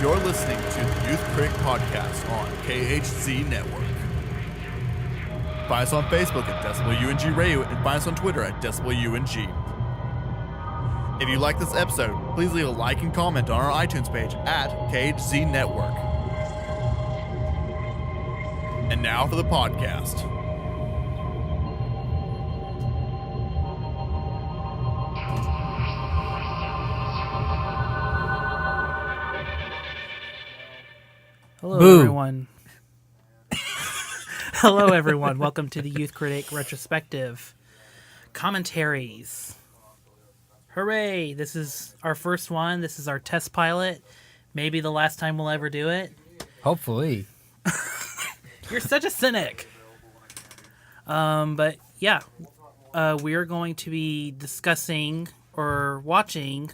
You're listening to the Youth Critic Podcast on KHZ Network. Find us on Facebook at DecibelUNG Radio and find us on Twitter at DecibelUNG. If you like this episode, please leave a like and comment on our iTunes page at KHZ Network. And now for the podcast. Hello, Boo. everyone. Hello, everyone. Welcome to the Youth Critic Retrospective Commentaries. Hooray! This is our first one. This is our test pilot. Maybe the last time we'll ever do it. Hopefully. You're such a cynic. But yeah, we are going to be discussing or watching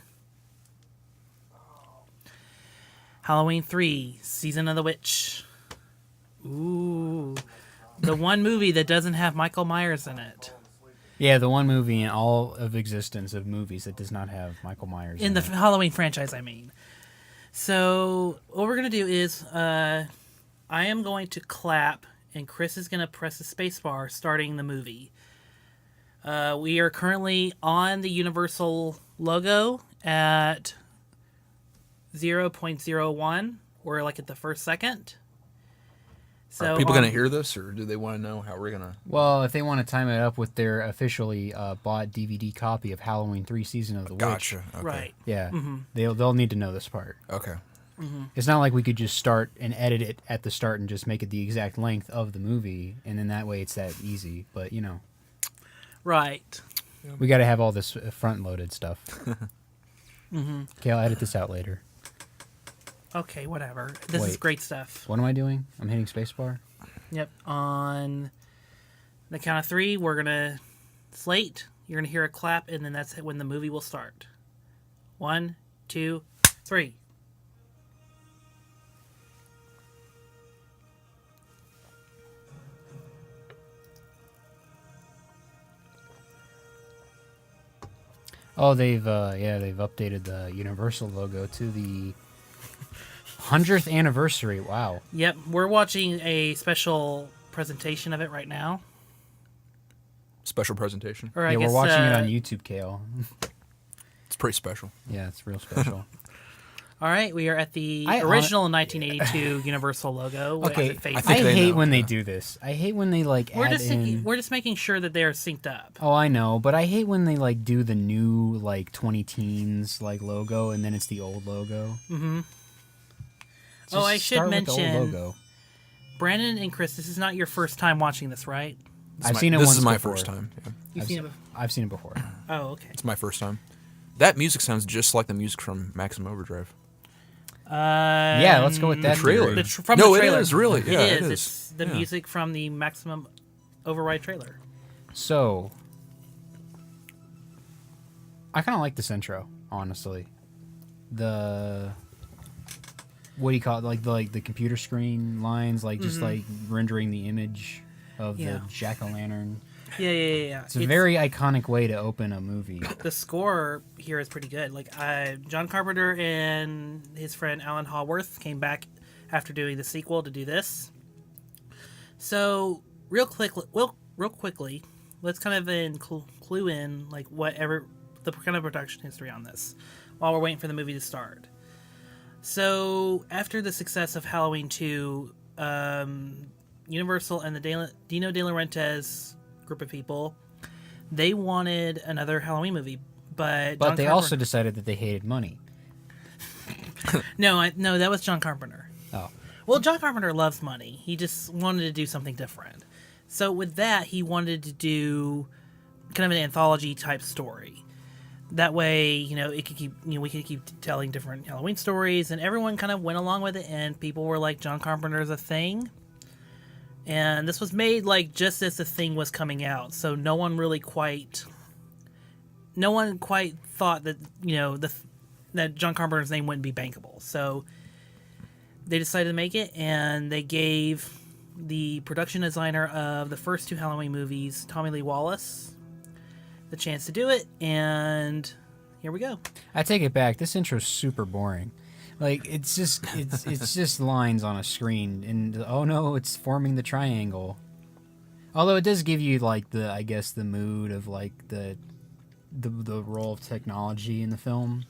Halloween 3, Season of the Witch. Ooh. The one movie that doesn't have Michael Myers in it. Yeah, the one movie in all of existence of movies that does not have Michael Myers In the it. Halloween franchise, I mean. So, what we're going to do is, I am going to clap, and Chris is going to press the space bar starting the movie. We are currently on the Universal logo at 0.01. We're like at the first second. So Are people going to hear this, or do they want to know how we're going to... Well, if they want to time it up with their officially bought DVD copy of Halloween 3 Season of the Witch. Gotcha. Okay. Right. Yeah, they'll need to know this part. Okay. It's not like we could just start and edit it at the start and just make it the exact length of the movie, and then that way it's that easy. But, you know. Right. We got to have all this front-loaded stuff. Okay, I'll edit this out later. Okay, whatever. This is Wait. great stuff. What am I doing? I'm hitting spacebar? Yep. On the count of 3, we're going to slate. You're going to hear a clap, and then that's when the movie will start. 1, 2, 3. Oh, they've updated the Universal logo to the 100th anniversary. Wow. Yep, we're watching a special presentation of it right now. Special presentation. Or I Yeah, guess, we're watching it on YouTube, Kale. It's pretty special. Yeah, it's real special. All right, we are at the I original 1982 Universal logo. Okay, as it faces. I think they hate know, when they yeah. do this. I hate when they like We're add just in. we're just making sure that they are synced up. Oh, I know, but I hate when they like do the new like 20 teens like logo and then it's the old logo. Mm-hmm. Just Oh, I should start with the mention, old logo. Brandon and Chris, this is not your first time watching this, right? I've seen it This once is my before. first time. Yeah. You've seen it before. I've seen it before. Oh, okay. It's my first time. That music sounds just like the music from Maximum Overdrive. Yeah, let's go with that. trailer. theory. From No, the it trailer. is, really. Yeah, it it is. is. It's the Yeah. music from the Maximum Override trailer. So, I kind of like this intro, honestly. The what do you call it? Like the computer screen lines, like just like rendering the image of Yeah. the jack-o'-lantern. Yeah. It's a very iconic way to open a movie. The score here is pretty good. Like John Carpenter and his friend Alan Haworth came back after doing the sequel to do this. So real quickly, let's kind of clue in like whatever the kind of production history on this while we're waiting for the movie to start. So after the success of Halloween 2, Universal and the Dino De Laurentiis group of people, they wanted another Halloween movie, but John they Carpenter- also decided that they hated money. no, that was John Carpenter. Oh. Well, John Carpenter loves money. He just wanted to do something different. So with that, he wanted to do kind of an anthology type story. That way, it could keep, we could keep telling different Halloween stories, and everyone kind of went along with it, and people were like, John Carpenter's a thing. And this was made like just as the thing was coming out, so no one quite thought that that John Carpenter's name wouldn't be bankable. So they decided to make it, and they gave the production designer of the first 2 Halloween movies, Tommy Lee Wallace, the chance to do it, and here we go. I take it back. This intro's super boring. Like it's just lines on a screen, and oh no, it's forming the triangle. Although it does give you like the mood of like the role of technology in the film,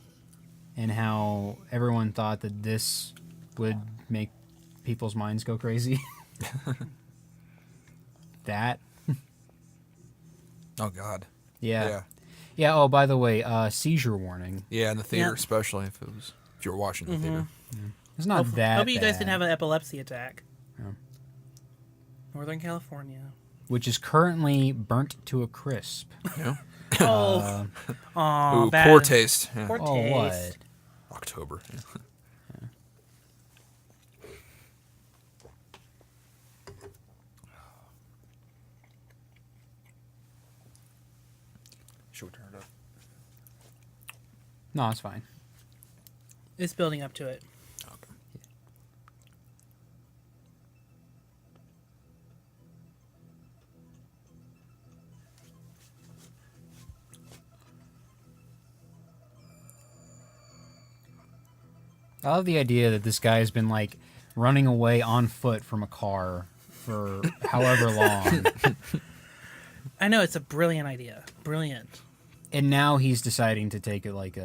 and how everyone thought that this would make people's minds go crazy. That. Oh God. Yeah. Yeah. Oh, by the way, seizure warning. Yeah, in the theater, Yeah. especially if you were watching the theater. It's not that. Hope you guys bad, didn't have an epilepsy attack. Yeah. Northern California. which is currently burnt to a crisp. Yeah. Oh, oh, Ooh, bad. poor taste. Yeah. Poor Oh, what? taste. October. Yeah. Should we turn it up? No, it's fine. It's building up to it. Okay. I love the idea that this guy has been like running away on foot from a car for however long, I know, it's a brilliant idea. Brilliant. and now he's deciding to take it like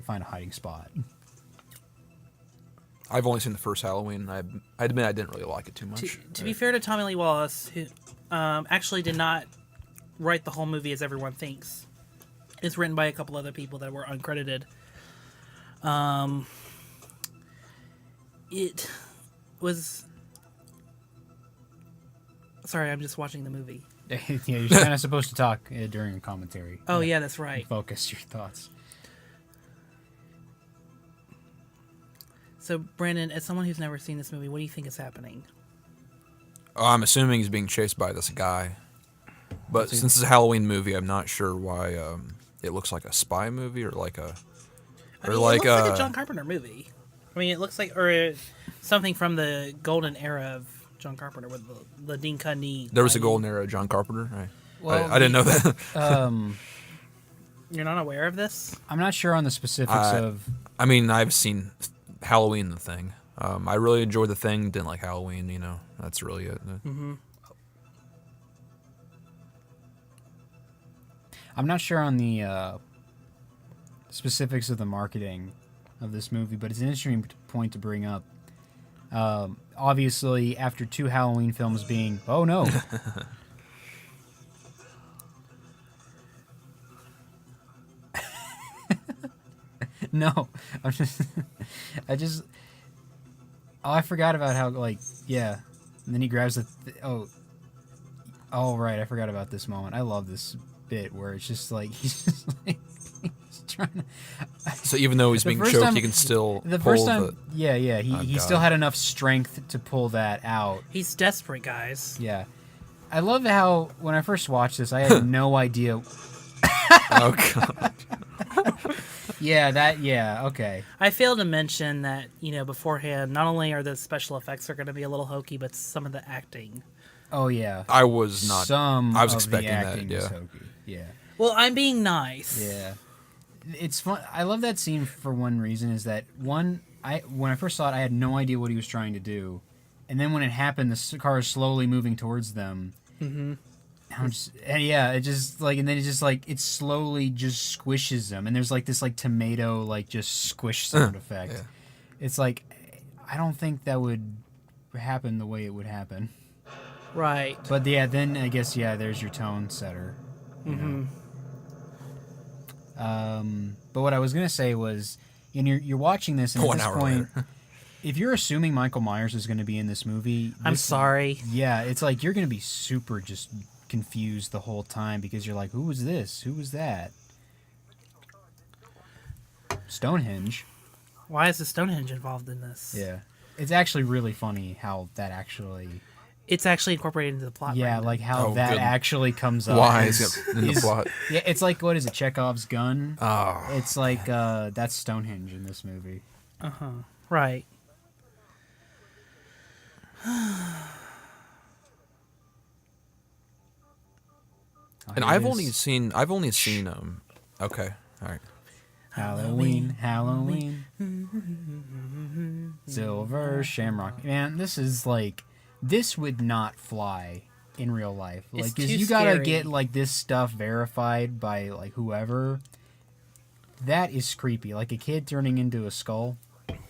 find a hiding spot. I've only seen the first Halloween. I admit I didn't really like it too much. To be fair to Tommy Lee Wallace, who actually did not write the whole movie as everyone thinks. It's written by a couple other people that were uncredited. It was... Sorry, I'm just watching the movie. Yeah, you're kind of supposed to talk during a commentary. Oh, yeah, that's right. Focus your thoughts. So, Brandon, as someone who's never seen this movie, what do you think is happening? Oh, I'm assuming he's being chased by this guy. But since it's a Halloween movie, I'm not sure why it looks like a spy movie or like a... I mean, it looks like a John Carpenter movie. I mean, it looks like... Or something from the golden era of John Carpenter with the Dean Cundey... There was a golden era of John Carpenter? Well, I didn't know that. You're not aware of this? I'm not sure on the specifics of. I mean, I've seen Halloween, The Thing. I really enjoyed The Thing. Didn't like Halloween. You know, that's really it. I'm not sure on the specifics of the marketing of this movie, but it's an interesting point to bring up. Obviously, after 2 Halloween films being, oh no. No, I forgot about how, like, yeah. And then he grabs the, oh, right, I forgot about this moment. I love this bit where it's just like, he's just like, he's trying to. So even though he's being choked, he can still The pull first time, yeah, he God. still had enough strength to pull that out. He's desperate, guys. Yeah. I love how, when I first watched this, I had no idea. Oh, God. Yeah, okay. I failed to mention that, beforehand, not only are the special effects are going to be a little hokey, but some of the acting. Oh, yeah. I was not. Some I was of expecting the that, acting yeah. is hokey. Yeah. Well, I'm being nice. Yeah. It's fun. I love that scene for one reason, is that, when I first saw it, I had no idea what he was trying to do. And then when it happened, the car is slowly moving towards them. Mm-hmm. It just, like, and then it just, like, it slowly just squishes them. And there's, like, this, like, tomato, like, just squish sound effect. Yeah. It's like, I don't think that would happen the way it would happen. Right. But, yeah, then, I guess, yeah, there's your tone setter. You know? But what I was going to say was, you're watching this, and at 1 this hour point, later. if you're assuming Michael Myers is going to be in this movie... I'm sorry. Yeah, it's like you're going to be super just confused the whole time, because you're like, who was this? Who was that? Stonehenge. Why is the Stonehenge involved in this? Yeah. It's actually really funny how that actually... It's actually incorporated into the plot. Yeah, Brandon. like how Oh, that good. actually comes up. Why is it in the plot? Yeah, it's like, what is it, Chekhov's gun? Oh. It's like, that's Stonehenge in this movie. Right. Oh, And here I've it only is. seen. Okay, all right. Halloween, Halloween. Silver Shamrock. Man, this is like, this would not fly in real life. It's Like, 'cause too you gotta scary. get like this stuff verified by like whoever. That is creepy. Like a kid turning into a skull.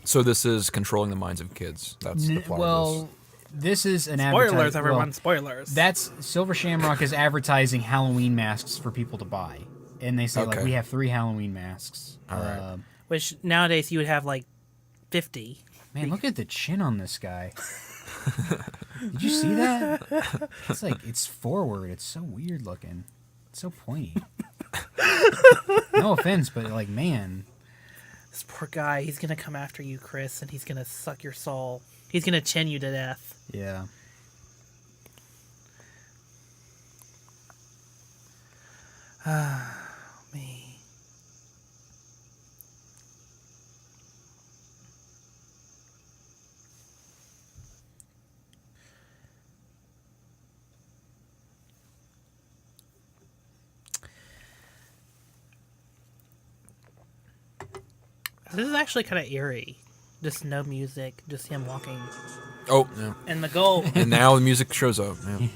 So this is controlling the minds of kids. That's the plot of Well, this is an Spoilers, advertising. everyone. Spoilers. That's Silver Shamrock is advertising Halloween masks for people to buy, and they say like Okay. we have 3 Halloween masks. All right. Which nowadays you would have like 50. Man, look at the chin on this guy. Did you see that? It's like it's forward. It's so weird looking. It's so pointy. No offense, but like, man, This poor guy, he's gonna come after you, Chris, and he's gonna suck your soul. He's gonna chin you to death. yeah. Me. This is actually kind of eerie. Just no music, just him walking. Oh, yeah. And the goal. And now the music shows up. Yeah.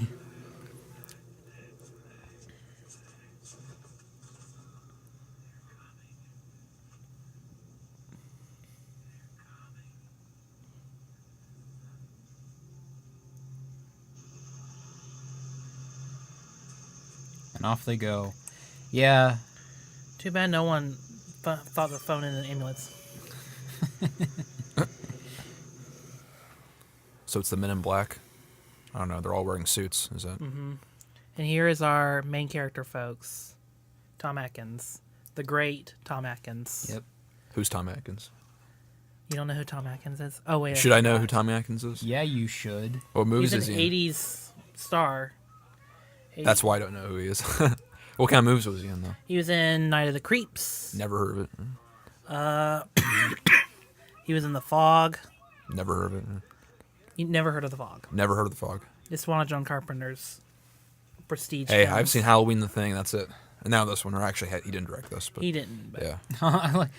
And off they go. Yeah. Too bad no one thought to phone in an ambulance. So it's the Men in Black. I don't know. They're all wearing suits. Is that? And here is our main character, folks. Tom Atkins. The great Tom Atkins. Yep. Who's Tom Atkins? You don't know who Tom Atkins is? Oh, wait. Should I know who Tom Atkins is? Yeah, you should. What movies He's is an he in? 80s star. That's why I don't know who he is. What kind of movies was he in, though? He was in Night of the Creeps. Never heard of it. He was in The Fog. Never heard of it. You never heard of The Fog. Never heard of The Fog. It's one of John Carpenter's prestige Hey, films. I've seen Halloween the Thing. That's it. And now this one. Or actually, he didn't direct this. But He didn't. But yeah. I like-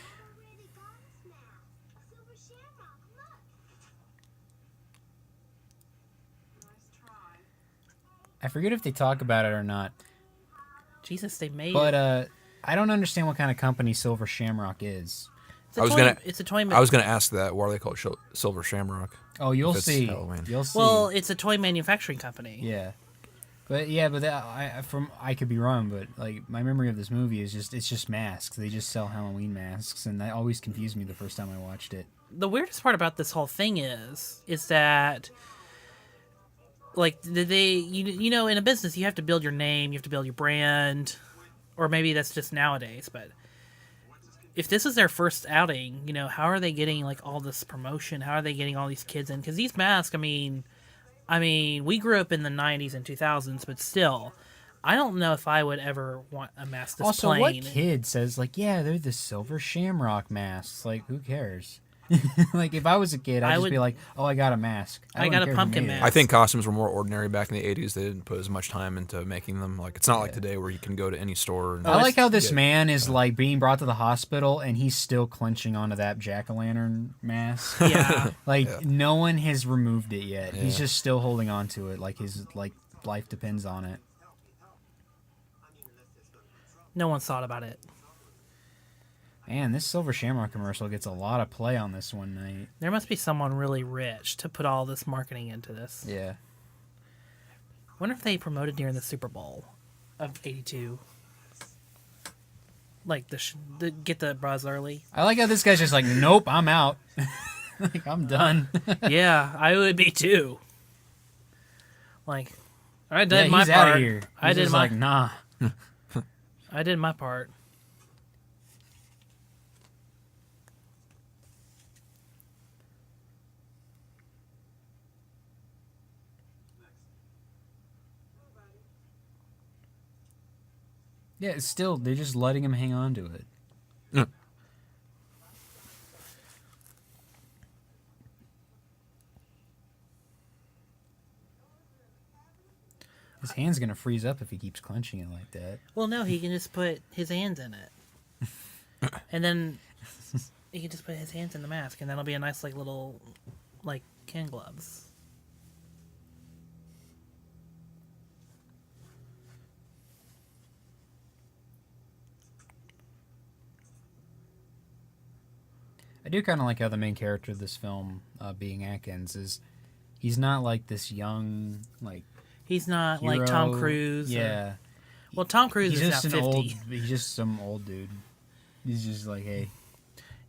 I forget if they talk about it or not, Jesus, they made but it. I don't understand what kind of company Silver Shamrock is. It's a I was toy, gonna- It's a toy. I was going to ask that. Why are they called Silver Shamrock? Oh, you'll If it's see. Halloween. You'll see. Well, it's a toy manufacturing company. yeah, but that, I could be wrong, but like my memory of this movie is it's just masks. They just sell Halloween masks, and that always confused me the first time I watched it. The weirdest part about this whole thing is that, like, you know, in a business you have to build your name, you have to build your brand, or maybe that's just nowadays. But if this is their first outing, you know, how are they getting like all this promotion? How are they getting all these kids in? Because these masks, I mean, we grew up in the '90s and 2000s, but still, I don't know if I would ever want a mask this Also, plain. what kid says like, yeah, they're the Silver Shamrock masks? Like, who cares? Like, if I was a kid, I'd I just would- be like, oh, I got a mask. I wouldn't got a care who pumpkin made it. mask. I think costumes were more ordinary back in the 80s. They didn't put as much time into making them. Like, it's not like today where you can go to any store. And, I like how this man is like being brought to the hospital and he's still clenching onto that jack-o'-lantern mask. Yeah. Like, no one has removed it yet. He's Yeah. just still holding on to it, like his life depends on it. No one's thought about it. Man, this Silver Shamrock commercial gets a lot of play on this one night. There must be someone really rich to put all this marketing into this. Yeah. Wonder if they promoted during the Super Bowl of '82. Like the get the buzz early. I like how this guy's just like, nope, I'm out. Like, I'm done. Yeah, I would be too. Like, I did Yeah, my he's part. out of here. I He's did just my. like, nah. I did my part. Yeah, it's still, they're just letting him hang on to it. Yeah. His hand's gonna freeze up if he keeps clenching it like that. Well, no, he can just put his hands in it. And then he can just put his hands in the mask, and that'll be a nice, like, little, like, hand gloves. I do kind of like how the main character of this film, being Atkins, is he's not like this young, like, He's not hero. like Tom Cruise. Yeah. Well, Tom Cruise He's is just now an 50. old. He's just some old dude. He's just like, hey.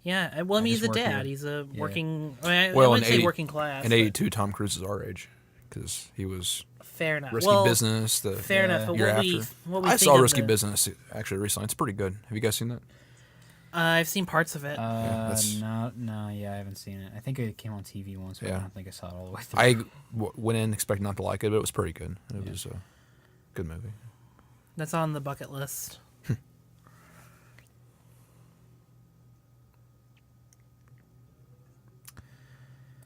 Yeah, well, I mean, I he's just a work dad. here. He's a Yeah. working. I mean, I Well, wouldn't in say 80 working class. In but '82, Tom Cruise is our age because he was fair enough. Risky well, Business. The fair enough. But year what after. we I think saw of Risky the- Business actually recently. It's pretty good. Have you guys seen that? I've seen parts of it. that's- No, yeah, I haven't seen it. I think it came on TV once, but I Yeah. don't think I saw it all the way through. I went in expecting not to like it, but it was pretty good. It was a good movie. That's on the bucket list.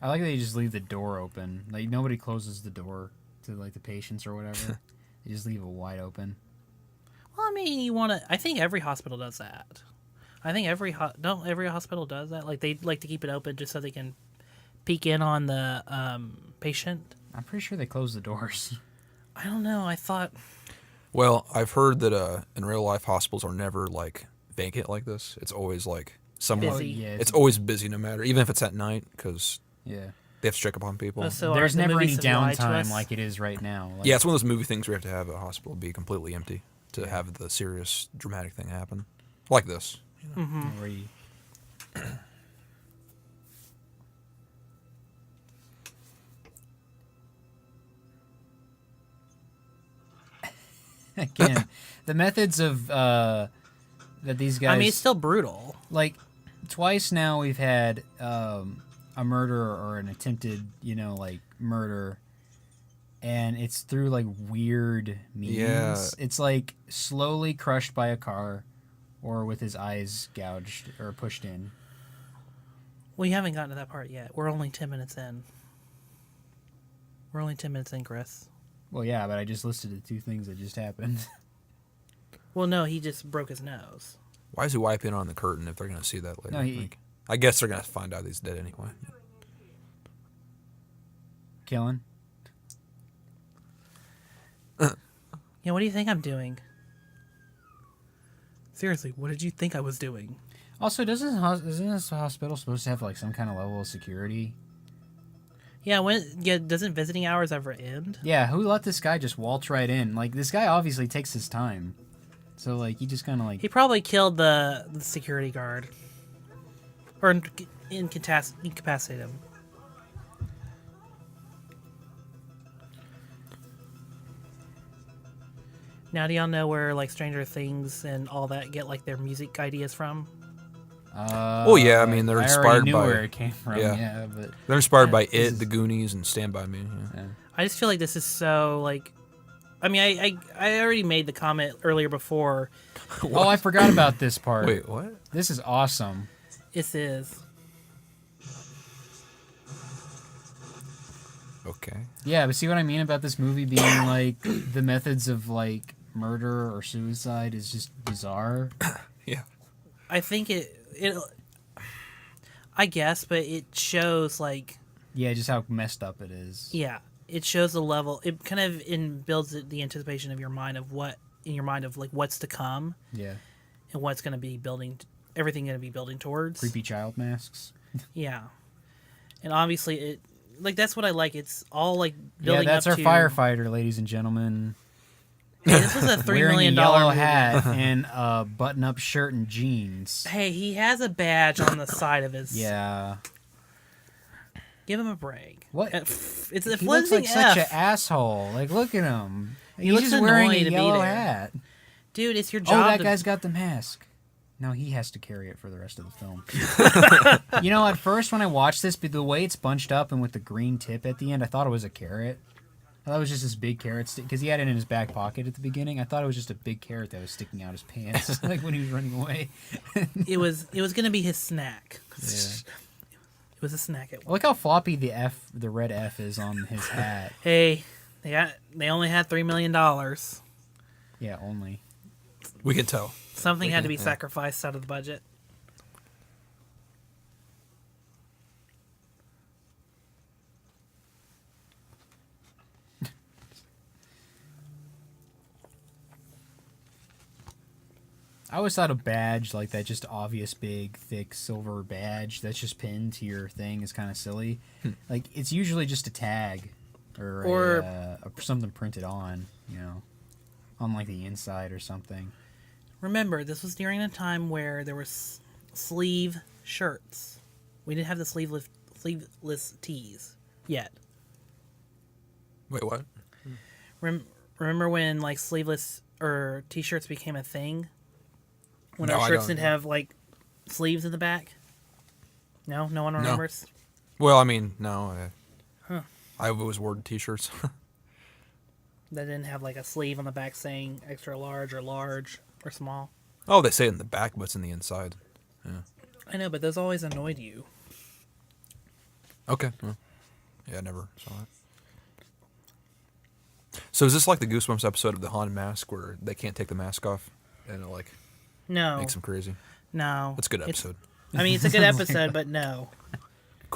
I like that you just leave the door open. Like, nobody closes the door to, like, the patients or whatever. They just leave it wide open. Well, I mean, you want to. I think every hospital does that. I think every hospital does that. Like they like to keep it open just so they can peek in on the patient. I'm pretty sure they close the doors. I don't know. I thought. Well, I've heard that in real life hospitals are never like vacant like this. It's always like someone. Busy. Yeah, It's always busy no matter, even if it's at night, because yeah. they have to check up on people. So There's the never any movies have lied to downtime us. like it is right now. Like, Yeah, it's one of those movie things where you have to have a hospital be completely empty to have the serious, dramatic thing happen, like this. where you, again, the methods of that these guys. I mean, it's still brutal. like twice now we've had a murder or an attempted, like murder, and it's through like weird means. Yeah. It's like slowly crushed by a car, or with his eyes gouged or pushed in. We haven't gotten to that part yet. We're only 10 minutes in. We're only 10 minutes in, Chris. Well, yeah, but I just listed the two things that just happened. Well, no, he just broke his nose. Why is he wiping on the curtain if they're going to see that later? No, Like, I guess they're going to find out he's dead anyway. Killing. Yeah, what do you think I'm doing? Seriously, what did you think I was doing? Also, isn't this hospital supposed to have like some kind of level of security? Yeah, doesn't visiting hours ever end? Yeah, who let this guy just waltz right in? Like, this guy obviously takes his time. So, like, he just kind of like... He probably killed the security guard. Or incapacitated him. Now, do y'all know where, like, Stranger Things and all that get, like, their music ideas from? Well, yeah, I mean, they're I inspired already knew by- where it came from, yeah. yeah but... They're inspired Yeah, by this It, is- The Goonies, and Stand By Me. Yeah. I just feel like this is so, like... I mean, I already made the comment earlier before. Oh, I forgot about this part. Wait, what? This is awesome. This is... Okay. Yeah, but see what I mean about this movie being, like, the methods of, like, murder or suicide is just bizarre. Yeah. I think it... I guess, but it shows, like... Yeah, just how messed up it is. Yeah, it shows the level. It kind of builds the anticipation of your mind of like what's to come Yeah. and what's going to be building, everything going to be building towards. Creepy child masks. Yeah, and obviously it, like that's what I like. It's all like Yeah, building that's up our to, firefighter, ladies and gentlemen. Hey, this was a $3 Wearing million a yellow movie. hat and a button-up shirt and jeans. Hey, he has a badge on the side of his. Yeah. Give him a break. What? It's a He looks flimsy like such an F. asshole. Like, look at him. He's looks just wearing a annoying to be yellow there. hat. Dude, it's your Oh, job. that to- guy's got the mask. No, he has to carry it for the rest of the film. You know, at first when I watched this, the way it's bunched up and with the green tip at the end, I thought it was a carrot. I thought it was just this big carrot stick, because he had it in his back pocket at the beginning. I thought it was just a big carrot that was sticking out his pants, like when he was running away. It was going to be his snack. Yeah. It was a snack at Look how floppy the red F is on his hat. Hey, they only had $3 million. Yeah, only. We can tell. Something had to be sacrificed out of the budget. I always thought a badge like that, just obvious big, thick silver badge that's just pinned to your thing is kind of silly. Like, it's usually just a tag or something printed on, on like the inside or something. Remember, this was during a time where there was sleeve shirts. We didn't have the sleeveless tees yet. Wait, what? Remember when like sleeveless or t-shirts became a thing? When No, our I shirts don't. didn't have like sleeves in the back? No one remembers. Well, I mean, no. I always wore t-shirts. That didn't have like a sleeve on the back saying extra large or small. Oh, they say it in the back, but it's in the inside. Yeah. I know, but those always annoyed you. Okay. Well, yeah, I never saw it. So is this like the Goosebumps episode of The Haunted Mask where they can't take the mask off and it like No. makes them crazy? No. That's a good episode. I mean, it's a good episode, but no. Can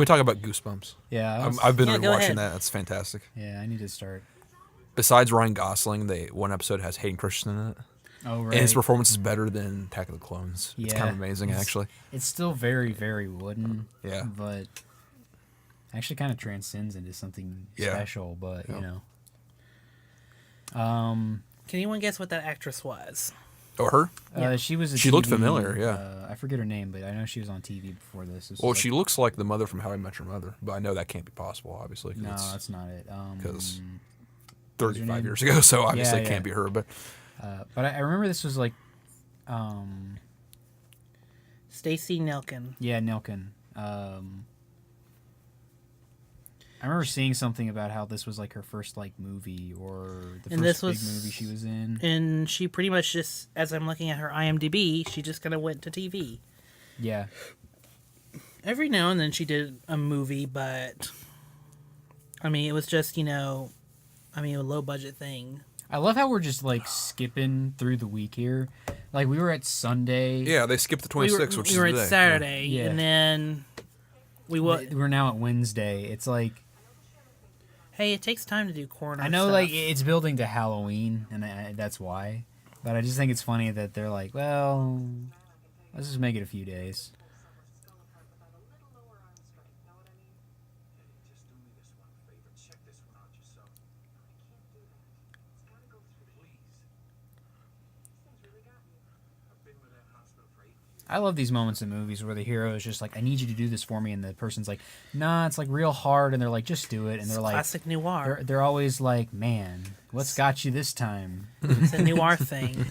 we talk about Goosebumps? Yeah, I've been Yeah, go rewatching ahead. that. That's fantastic. yeah, I need to start. Besides Ryan Gosling, one episode has Hayden Christensen in it. Oh, right. And his performance is better than Attack of the Clones. It's kind of amazing, actually. It's still very, very wooden. Yeah. But actually kind of transcends into something special, but, Can anyone guess what that actress was? Oh, her? She was. She looked familiar, yeah. I forget her name, but I know she was on TV before this. Well, she looks like the mother from How I Met Your Mother, but I know that can't be possible, obviously. No, that's not it. Because what was her 35 name? years ago, so obviously Yeah, it can't be her. But but I remember this was like, Stacey Nelkin. yeah, Nelkin. I remember seeing something about how this was like her first like movie or the And first this big was- movie she was in. And she pretty much just, as I'm looking at her IMDb, she just kind of went to TV. Yeah, Every now and then she did a movie, but I mean, it was just, a low budget thing. I love how we're just like skipping through the week here. Like we were at Sunday. yeah, they skipped the 26th, which we is were today. at Saturday, Yeah. and then We're now at Wednesday. It's like hey, it takes time to do corner. I know, stuff. like it's building to Halloween, and that's why. But I just think it's funny that they're like, well, let's just make it a few days. I love these moments in movies where the hero is just like, I need you to do this for me, and the person's like, nah, it's like real hard, and they're like, just do it, and they're like, classic noir. they're always like, man, what's got you this time? It's a noir thing.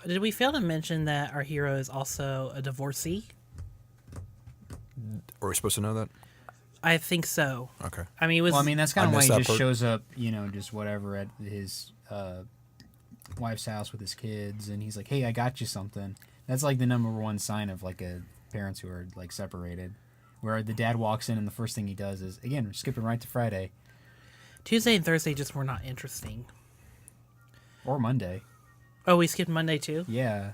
Did we fail to mention that our hero is also a divorcee? Are we supposed to know that? I think so. Okay. I mean, it was. Well, I mean, that's I kind of why missed he that just part. shows up, just whatever at his wife's house with his kids, and he's like, hey, I got you something. That's like the number one sign of like parents who are like separated, where the dad walks in and the first thing he does is, again, we're skipping right to Friday Tuesday and Thursday just were not interesting. or Monday. Oh, we skipped Monday too. Yeah,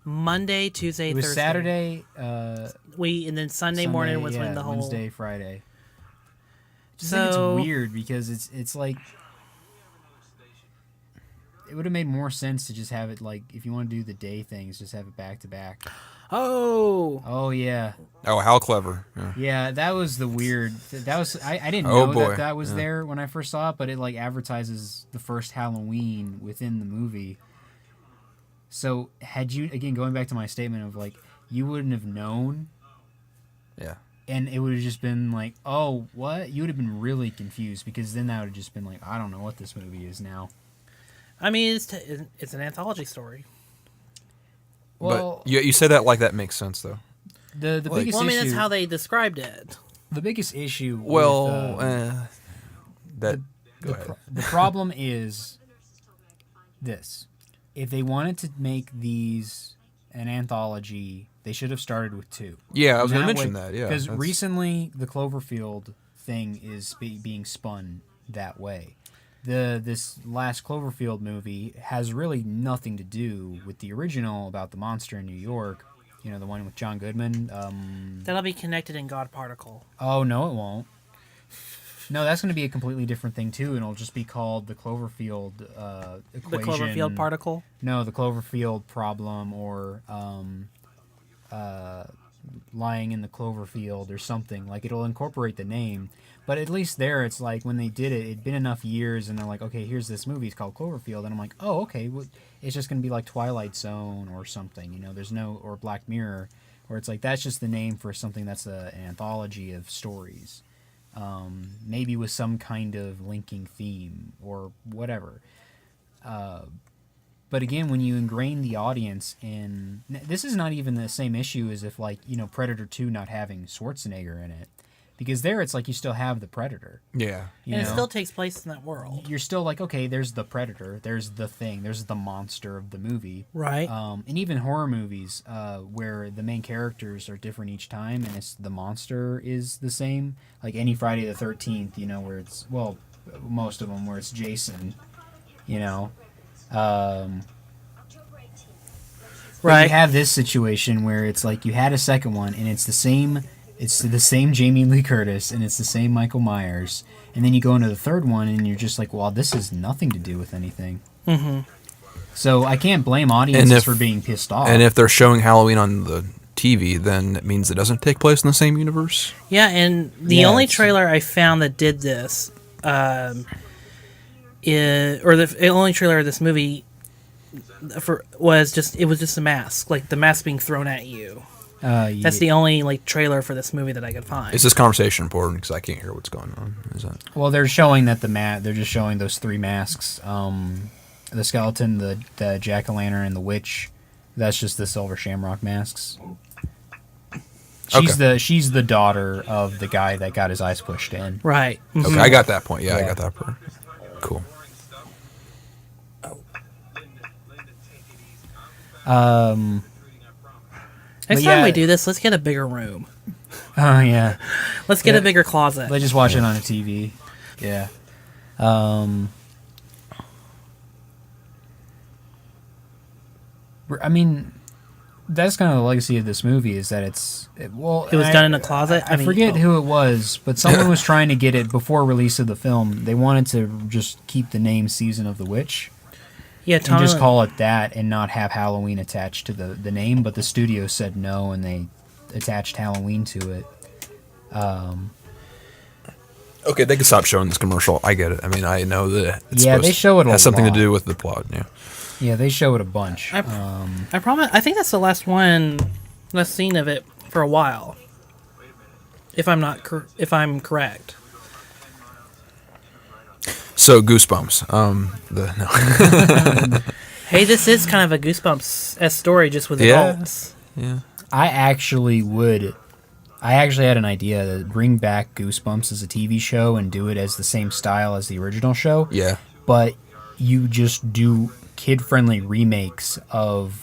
Monday, Tuesday, it was Thursday. Saturday. And then Sunday morning was when the whole. Wednesday, Friday. Just So- think it's weird because it's like it would have made more sense to just have it like if you want to do the day things, just have it back to back. Oh, Oh yeah, Oh, how clever. Yeah. yeah. That was the weird. That was I didn't Oh, know boy. that was Yeah. there when I first saw it, but it like advertises the first Halloween within the movie. So had you again going back to my statement of like you wouldn't have known. Yeah. And it would have just been like, oh, what? You would have been really confused because then that would have just been like, I don't know what this movie is now. I mean, it's an anthology story. Well, But you say that like that makes sense, though. the like- biggest Well, I mean, issue. that's how they described it. The biggest issue. Well, with, that. Go ahead. the problem is this: if they wanted to make these an anthology, they should have started with 2. Yeah, I was going to That mention way- that. Yeah. because that's- recently the Cloverfield thing is being spun that way. This last Cloverfield movie has really nothing to do with the original about the monster in New York. The one with John Goodman. That'll be connected in God Particle. Oh no, it won't. No, that's going to be a completely different thing too, and it'll just be called the Cloverfield equation. The Cloverfield particle? No, the Cloverfield problem, or lying in the Cloverfield, or something. Like, it'll incorporate the name. But at least there, it's like, when they did it, it'd been enough years, and they're like, okay, here's this movie, it's called Cloverfield, and I'm like, oh, okay, well, it's just going to be like Twilight Zone or something, you know, there's no, or Black Mirror, where it's like, that's just the name for something that's an anthology of stories. Maybe with some kind of linking theme, or whatever. But again, when you ingrain the audience in... This is not even the same issue as if, like, you know, Predator 2 not having Schwarzenegger in it. Because there, it's like you still have the Predator. Yeah. And it still takes place in that world. You're still like, okay, there's the Predator, there's the thing, there's the monster of the movie. Right. And even horror movies, where the main characters are different each time, and the monster is the same. Like any Friday the 13th, you know, where it's... Well, most of them, where it's Jason, you know... Right. You have this situation where it's like you had a second one, and it's the same Jamie Lee Curtis, and it's the same Michael Myers, and then you go into the third one, and you're just like, well, this has nothing to do with anything. Mm-hmm. So I can't blame audiences for being pissed off. And if they're showing Halloween on the TV, then it means it doesn't take place in the same universe. Yeah, and the only trailer I found that did this, the only trailer of this movie was just a mask, like the mask being thrown at you. That's the only like trailer for this movie that I could find. Is this conversation important? Because I can't hear what's going on. Is that? Well, they're showing that they're just showing those three masks. The skeleton, the jack-o'-lantern, and the witch. That's just the silver shamrock masks. She's the daughter of the guy that got his eyes pushed in. Right. Mm-hmm. Okay, I got that point. Yeah, I got that part. Cool. Next time we do this, let's get a bigger room. Oh, yeah. Let's get a bigger closet. Let's just watch it on a TV. Yeah. I mean, that's kind of the legacy of this movie, is that it was done in a closet? I forget who it was, but someone was trying to get it before release of the film. They wanted to just keep the name Season of the Witch. Yeah, and just call it that and not have Halloween attached to the name, but the studio said no, and they attached Halloween to it. Okay, they can stop showing this commercial. I get it. I mean, I know that they show it a lot. Has something to do with the plot. Yeah. Yeah, they show it a bunch. I promise. I think that's the last scene of it for a while. If I'm correct. So Goosebumps. Hey, this is kind of a Goosebumps story, just with adults. Yeah. I actually had an idea to bring back Goosebumps as a TV show and do it as the same style as the original show. Yeah. But you just do kid-friendly remakes of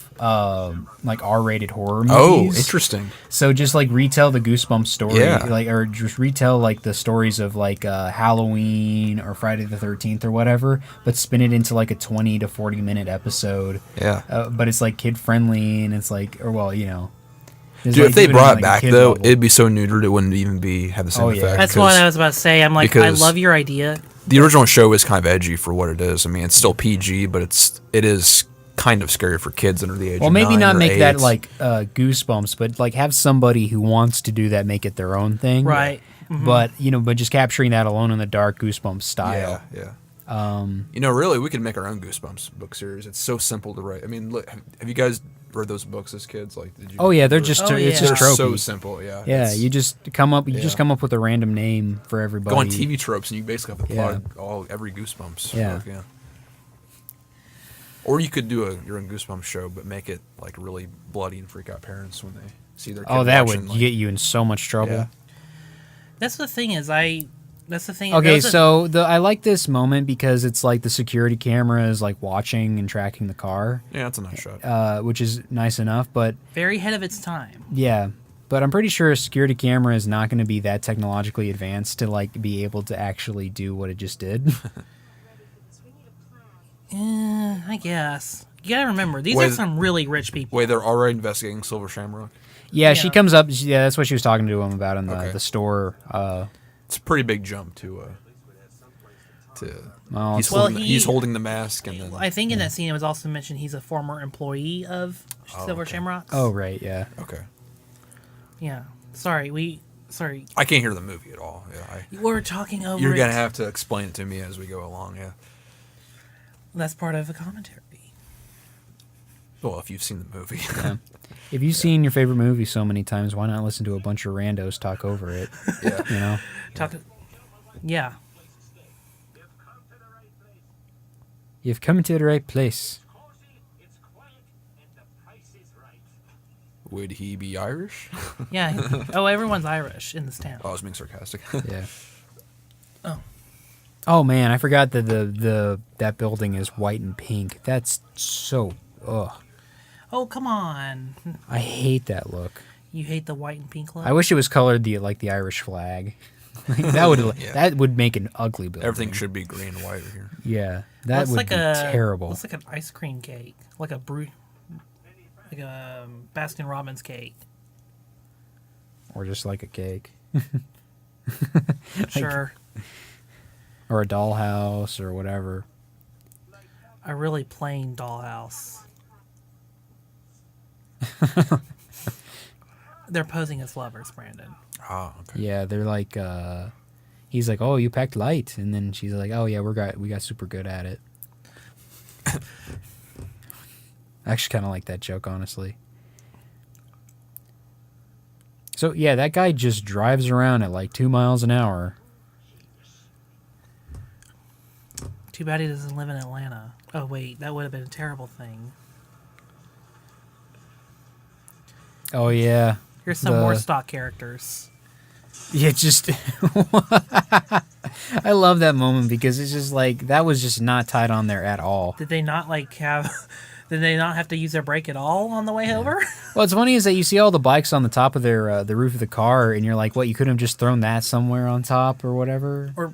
like R-rated horror movies. Oh, interesting. So just like retell the Goosebumps story, yeah. or just retell like the stories of like Halloween or Friday the 13th or whatever, but spin it into like a 20 to 40 minute episode. Yeah. But it's like kid-friendly, and it's like, or well, you know. Dude, if they brought it back though, it'd be so neutered it wouldn't even have the same effect. That's what I was about to say. I'm like, I love your idea. The original show is kind of edgy for what it is. I mean, it's still PG, but it is kind of scary for kids under the age of 9 Well, maybe not make 8. that like Goosebumps, but like have somebody who wants to do that make it their own thing. Right. Mm-hmm. But just capturing that Alone in the Dark Goosebumps style. Yeah. Really, we could make our own Goosebumps book series. It's so simple to write. I mean, look, have you guys read those books as kids? Like, did you? Oh yeah, they're just it's just tropey. So simple. Yeah. Yeah, you just come up with a random name for everybody. Go on TV Tropes, and you basically have to plug every Goosebumps. Yeah. Book, yeah. Or you could do your own Goosebumps show, but make it like really bloody and freak out parents when they see their kid. Oh, that would get you in so much trouble. Yeah. That's the thing. Okay, so I like this moment because it's like the security camera is like watching and tracking the car. Yeah, that's a nice shot. Which is nice enough, but very ahead of its time. Yeah, but I'm pretty sure a security camera is not going to be that technologically advanced to like be able to actually do what it just did. I guess. You gotta remember, these are some really rich people. Wait, they're already investigating Silver Shamrock? Yeah, she comes up. Yeah, that's what she was talking to him about in the store. It's a pretty big jump to. Well, He's holding the mask, and then. I think in that scene it was also mentioned he's a former employee of Silver Shamrocks. Oh right, yeah. Okay. Yeah. Sorry. I can't hear the movie at all. Yeah. We're talking over. You're it. gonna have to explain it to me as we go along. Yeah. That's part of the commentary. Well, if you've seen the movie. Yeah. If you've seen your favorite movie so many times, why not listen to a bunch of randos talk over it? Yeah. You know. Yeah. You've come to the right place. Would he be Irish? Yeah. Oh, everyone's Irish in this town. Oh, I was being sarcastic. Yeah. Oh. Oh man, I forgot that that building is white and pink. That's so ugh. Oh, come on. I hate that look. You hate the white and pink look? I wish it was colored like the Irish flag. That would make an ugly building. Everything should be green and white here. Yeah, that Looks would like be terrible. Looks like an ice cream cake, like a Baskin Robbins cake. Or just like a cake. Sure. Or a dollhouse or whatever. A really plain dollhouse. They're posing as lovers, Brandon. Ah, okay. Yeah, they're like he's like, "Oh, you packed light." And then she's like, "Oh yeah, we got super good at it." I actually kind of like that joke, honestly. So, yeah, that guy just drives around at like 2 miles an hour. Too bad he doesn't live in Atlanta. Oh, wait, that would have been a terrible thing. Oh, yeah. Here's some more stock characters. Yeah, just... I love that moment because it's just like, that was just not tied on there at all. Did they not, Did they not have to use their brake at all on the way over? Well, what's funny is that you see all the bikes on the top of their the roof of the car, and you're like, what, you could have just thrown that somewhere on top or whatever? Or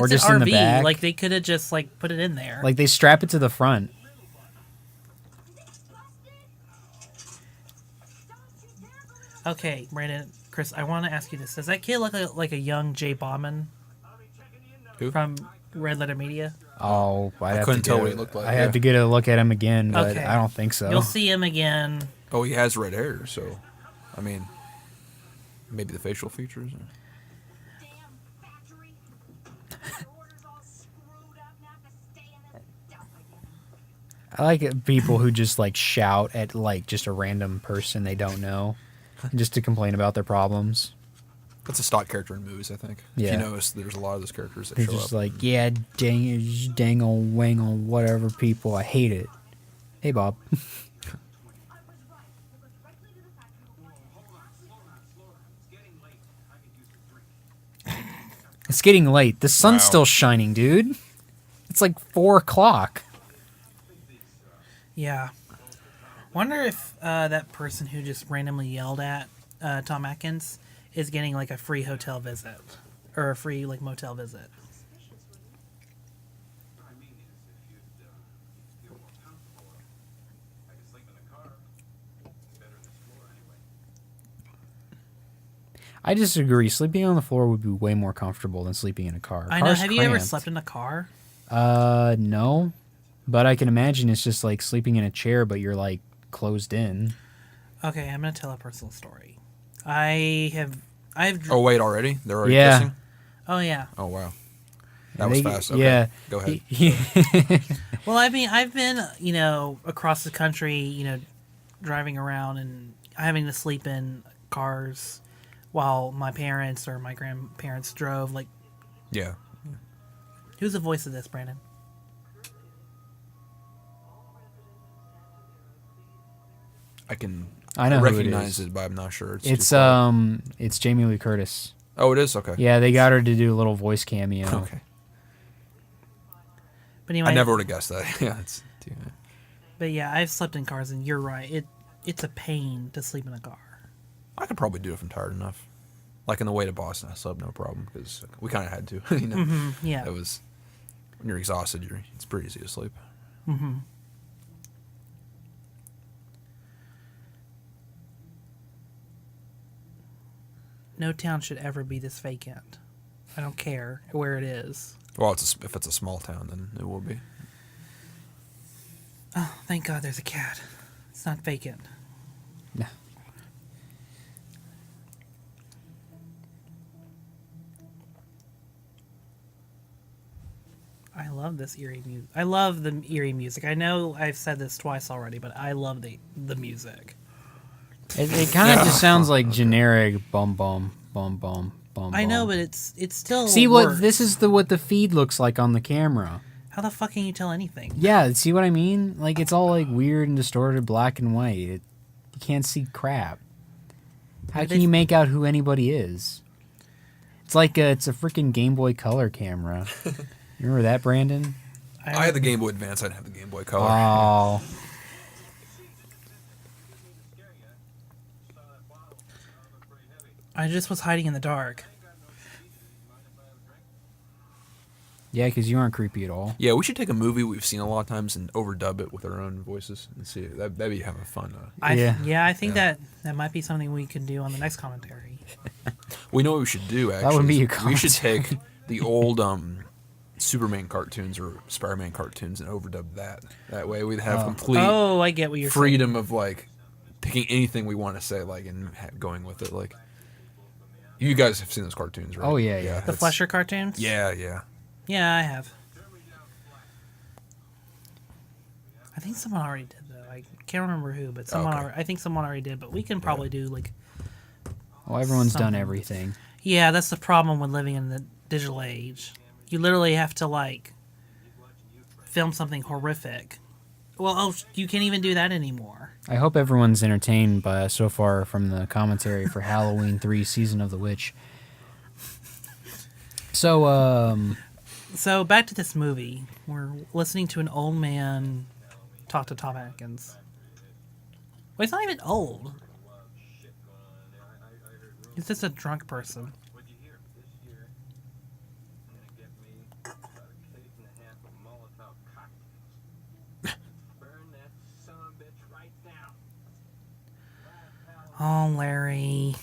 just an in RV. the back? Like, they could have just, put it in there. Like, they strap it to the front. Okay, Brandon, Chris, I want to ask you this. Does that kid look like a young Jay Bauman? Who? From Red Letter Media? Oh, I couldn't tell what he looked like. I have to get a look at him again, but Okay. I don't think so. You'll see him again. Oh, he has red hair, so I mean, maybe the facial features. I like it, people who just shout at just a random person they don't know, just to complain about their problems. That's a stock character in movies, I think. Yeah. If you notice, there's a lot of those characters that They're show just up. like, yeah, dangle, wangle, whatever people. I hate it. Hey, Bob. It's getting late. The sun's Wow. still shining, dude. It's like 4 o'clock. Yeah. Wonder if that person who just randomly yelled at Tom Atkins is getting a free hotel visit or a free motel visit. I disagree. Sleeping on the floor would be way more comfortable than sleeping in a car. I know. Car's Have you ever cramped. slept in a car? No. But I can imagine it's just like sleeping in a chair, but you're closed in. Okay, I'm gonna tell a personal story. I've. Oh wait, already? They're already Yeah. kissing? Oh yeah. Oh wow, that was fast. Okay. Yeah. Go ahead. Well, I mean, I've been across the country, driving around and having to sleep in cars while my parents or my grandparents drove. Yeah. Who's the voice of this, Brandon? I know who it recognize is. it, but I'm not sure. It's too quiet. it's Jamie Lee Curtis. Oh, it is? Okay. Yeah, they got her to do a little voice cameo. Okay. But anyway, I never would have guessed that. Yeah. But yeah, I've slept in cars, and you're right. It's a pain to sleep in a car. I could probably do it if I'm tired enough. Like on the way to Boston, I slept no problem because we kind of had to. Yeah. It was when you're exhausted, it's pretty easy to sleep. No town should ever be this vacant. I don't care where it is. Well, if it's a small town, then it will be. Oh, thank God there's a cat. It's not vacant. No. I love this eerie music. I love the eerie music. I know I've said this twice already, but I love the music. It kind of just sounds like generic bum bum bum bum bum. I know, bum. but it's still. See works. what this is what the feed looks like on the camera. How the fuck can you tell anything? Yeah, see what I mean? Like it's all like weird and distorted, black and white. You can't see crap. How can you make out who anybody is? It's like it's a freaking Game Boy Color camera. You remember that, Brandon? I had the Game Boy Advance. I didn't have the Game Boy Color. Oh. I just was hiding in the dark. Yeah, because you aren't creepy at all. Yeah, we should take a movie we've seen a lot of times and overdub it with our own voices and see. That'd be having fun. I think that might be something we could do on the next commentary. We know what we should do, actually. That would be your We should commentary. take the old Superman cartoons or Spider-Man cartoons and overdub that. That way we'd have complete Oh, I get what you're freedom of, like, picking anything we want to say, like, and going with it. Like, you guys have seen those cartoons, right? Oh, yeah. saying. The that's- Flesher cartoons? Yeah. Yeah, I have. I think someone already did though. I can't remember who, but someone. Okay. I think someone already did. But we can probably do like. Well, everyone's done Something. everything. Yeah, that's the problem with living in the digital age. You literally have to like film something horrific. Well, you can't even do that anymore. I hope everyone's entertained by so far from the commentary for Halloween 3 Season of the Witch. So back to this movie. We're listening to an old man talk to Tom Atkins. Well, he's not even old. He's just a drunk person. Oh, Larry.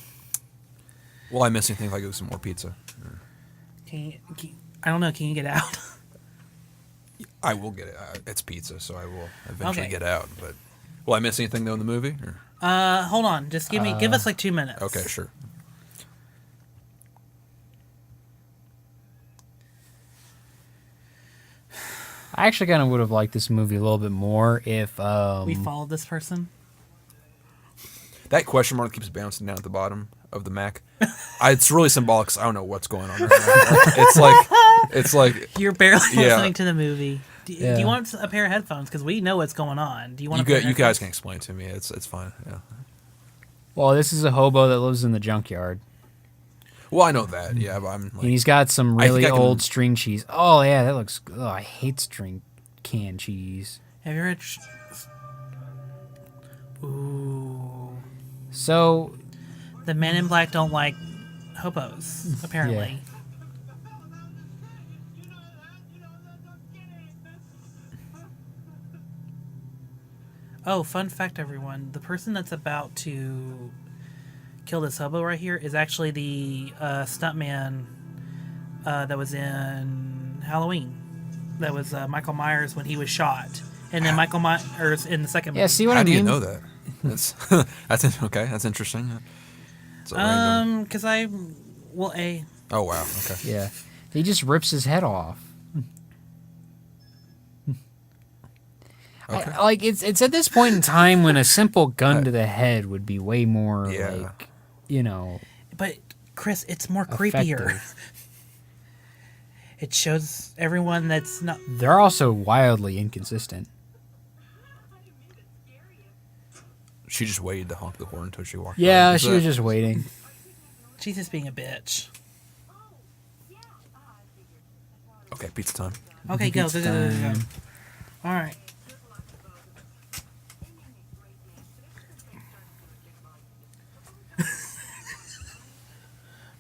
Will I miss anything if I go some more pizza? I don't know. Can you get out? I will get it. It's pizza, so I will eventually Okay. get out. But will I miss anything, though, in the movie? Or? Hold on. Just give us like 2 minutes. Okay, sure. I actually kind of would have liked this movie a little bit more if We followed this person. That question mark keeps bouncing down at the bottom of the Mac. It's really symbolic 'cause I don't know what's going on right now. It's like You're barely Yeah. listening to the movie. Do Yeah. you want a pair of headphones? Because we know what's going on. Do you want you, a pair of you guys headphones? can explain it to me. It's fine. Yeah. Well, this is a hobo that lives in the junkyard. Well, I know that. Yeah, but I'm And like, he's got some I think really I can- old string cheese. Oh, yeah, that looks... Oh, I hate string canned cheese. Have you heard? Ooh. So, The Men in Black don't like hobos, apparently. Oh, fun fact, everyone. The person that's about to kill this hobo right here is actually the stuntman that was in Halloween. That was Michael Myers when he was shot. And then Michael Myers in the second yeah, movie. see what how I do mean? you know that? That's okay. That's interesting. It's a random. Because Oh wow. Okay. Yeah. He just rips his head off. Okay. It's at this point in time when a simple gun to the head would be way more Yeah. like, you know, But Chris, it's more creepier. effective. It shows everyone that's not. They're also wildly inconsistent. She just waited to honk the horn until she walked. Yeah, by. she was just waiting. She's just being a bitch. Okay, pizza time. Okay, go. Pizza Go. time. All right.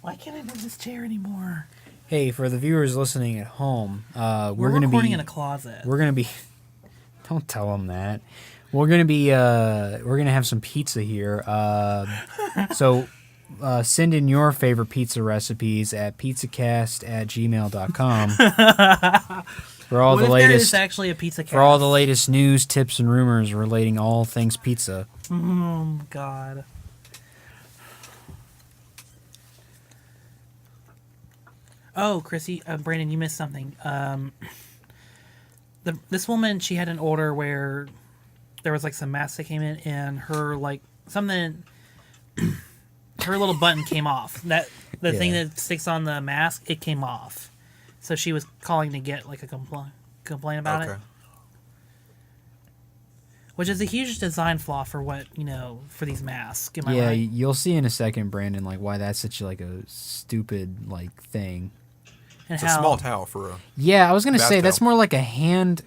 Why can't I move this chair anymore? Hey, for the viewers listening at home, we're We're gonna recording be in a closet. we're gonna be. Don't tell them that. We're gonna be we're gonna have some pizza here. So send in your favorite pizza recipes at pizzacast@gmail.com. For all What the if there latest, is actually a pizza cast? for all the latest news, tips, and rumors relating all things pizza. Oh, God. Oh, Chrissy, Brandon, you missed something. This woman, she had an order where there was like some masks that came in, and her like something, her little button came off. The thing that sticks on the mask, it came off. So she was calling to get like a complaint about it. Which is a huge design flaw for what, for these masks. Am I right? You'll see in a second, Brandon, like why that's such like a stupid like thing. And It's a small towel for a. Yeah, I was gonna say bath that's towel. more like a hand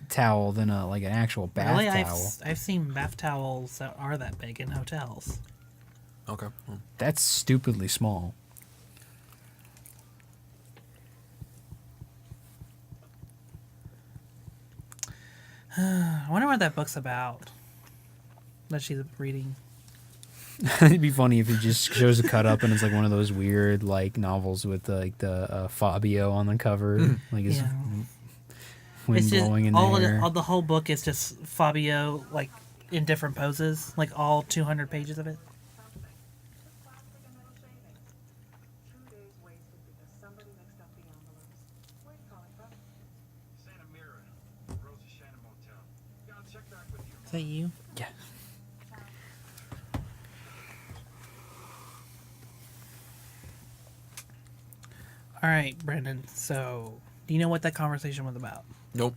towel than like an actual bath Really, towel. I've seen bath towels that are that big in hotels. Okay. That's stupidly small. I wonder what that book's about. That she's reading. It'd be funny if it just shows a cut up and it's like one of those weird like novels with like the Fabio on the cover, like his wind It's just blowing in all there. the whole book is just Fabio like in different poses, like all 200 pages of it. Is that you? Yeah. All right, Brandon. So, do you know what that conversation was about? Nope.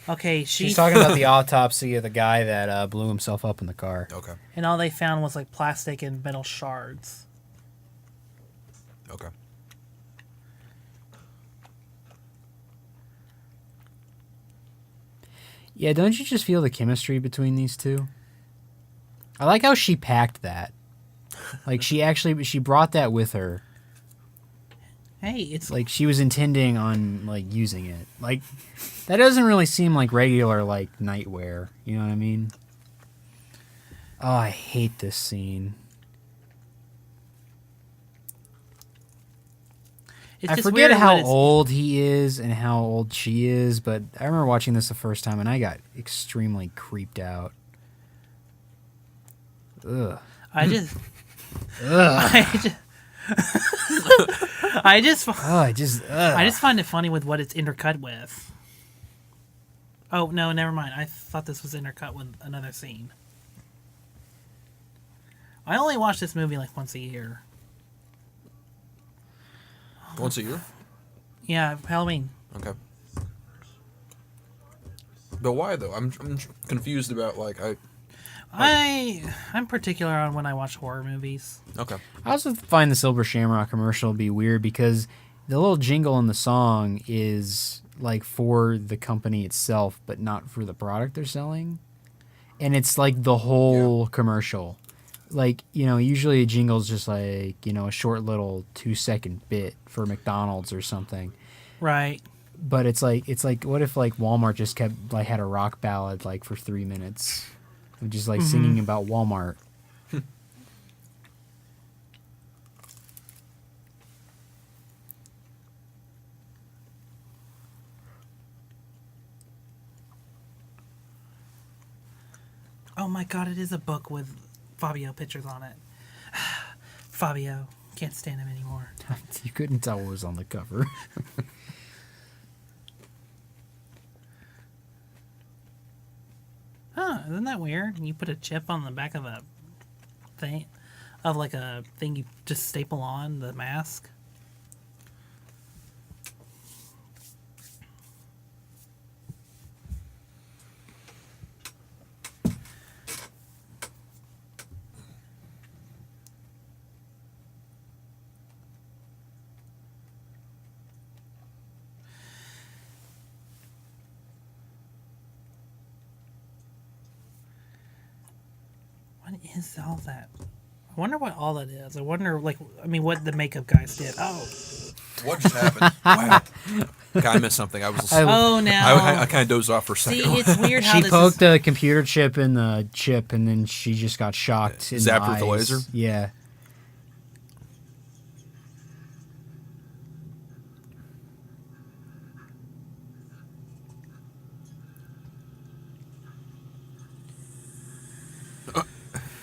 Okay, She's talking about the autopsy of the guy that blew himself up in the car. Okay. and all they found was like plastic and metal shards. Okay. Yeah, don't you just feel the chemistry between these two? I like how she packed that. Like she brought that with her. Hey, it's Like she was intending on like using it. Like that doesn't really seem like regular like nightwear. You know what I mean? Oh, I hate this scene. it's I just forget weird how when it's- old he is and how old she is, but I remember watching this the first time and I got extremely creeped out. Ugh. I just, Ugh. I just, Oh, I just find it funny with what it's intercut with. Oh no, never mind. I thought this was intercut with another scene. I only watch this movie like once a year. Once a year. Yeah, Halloween. Okay. But why though? I'm confused about like I'm particular on when I watch horror movies. Okay. I also find the Silver Shamrock commercial to be weird because the little jingle in the song is like for the company itself, but not for the product they're selling. And it's like the whole commercial. Like, usually a jingle's just like, a short little 2-second bit for McDonald's or something. Right. But it's like what if like Walmart just kept like had a rock ballad like for 3 minutes of just like singing about Walmart. Oh my god, it is a book with Fabio pictures on it. Fabio. Can't stand him anymore. You couldn't tell what was on the cover. Huh, isn't that weird? And you put a chip on the back of a thing, of like a thing you just staple on the mask. What is all that? I wonder what all that is. I wonder, what the makeup guys did. Oh. What just happened? Wow. Okay, I missed something. I was. Oh, now. I kind of dozed off for a See, second. it's weird how She this poked is... a computer chip in the chip, and then she just got shocked. In Zapped the with the eyes. laser? Yeah.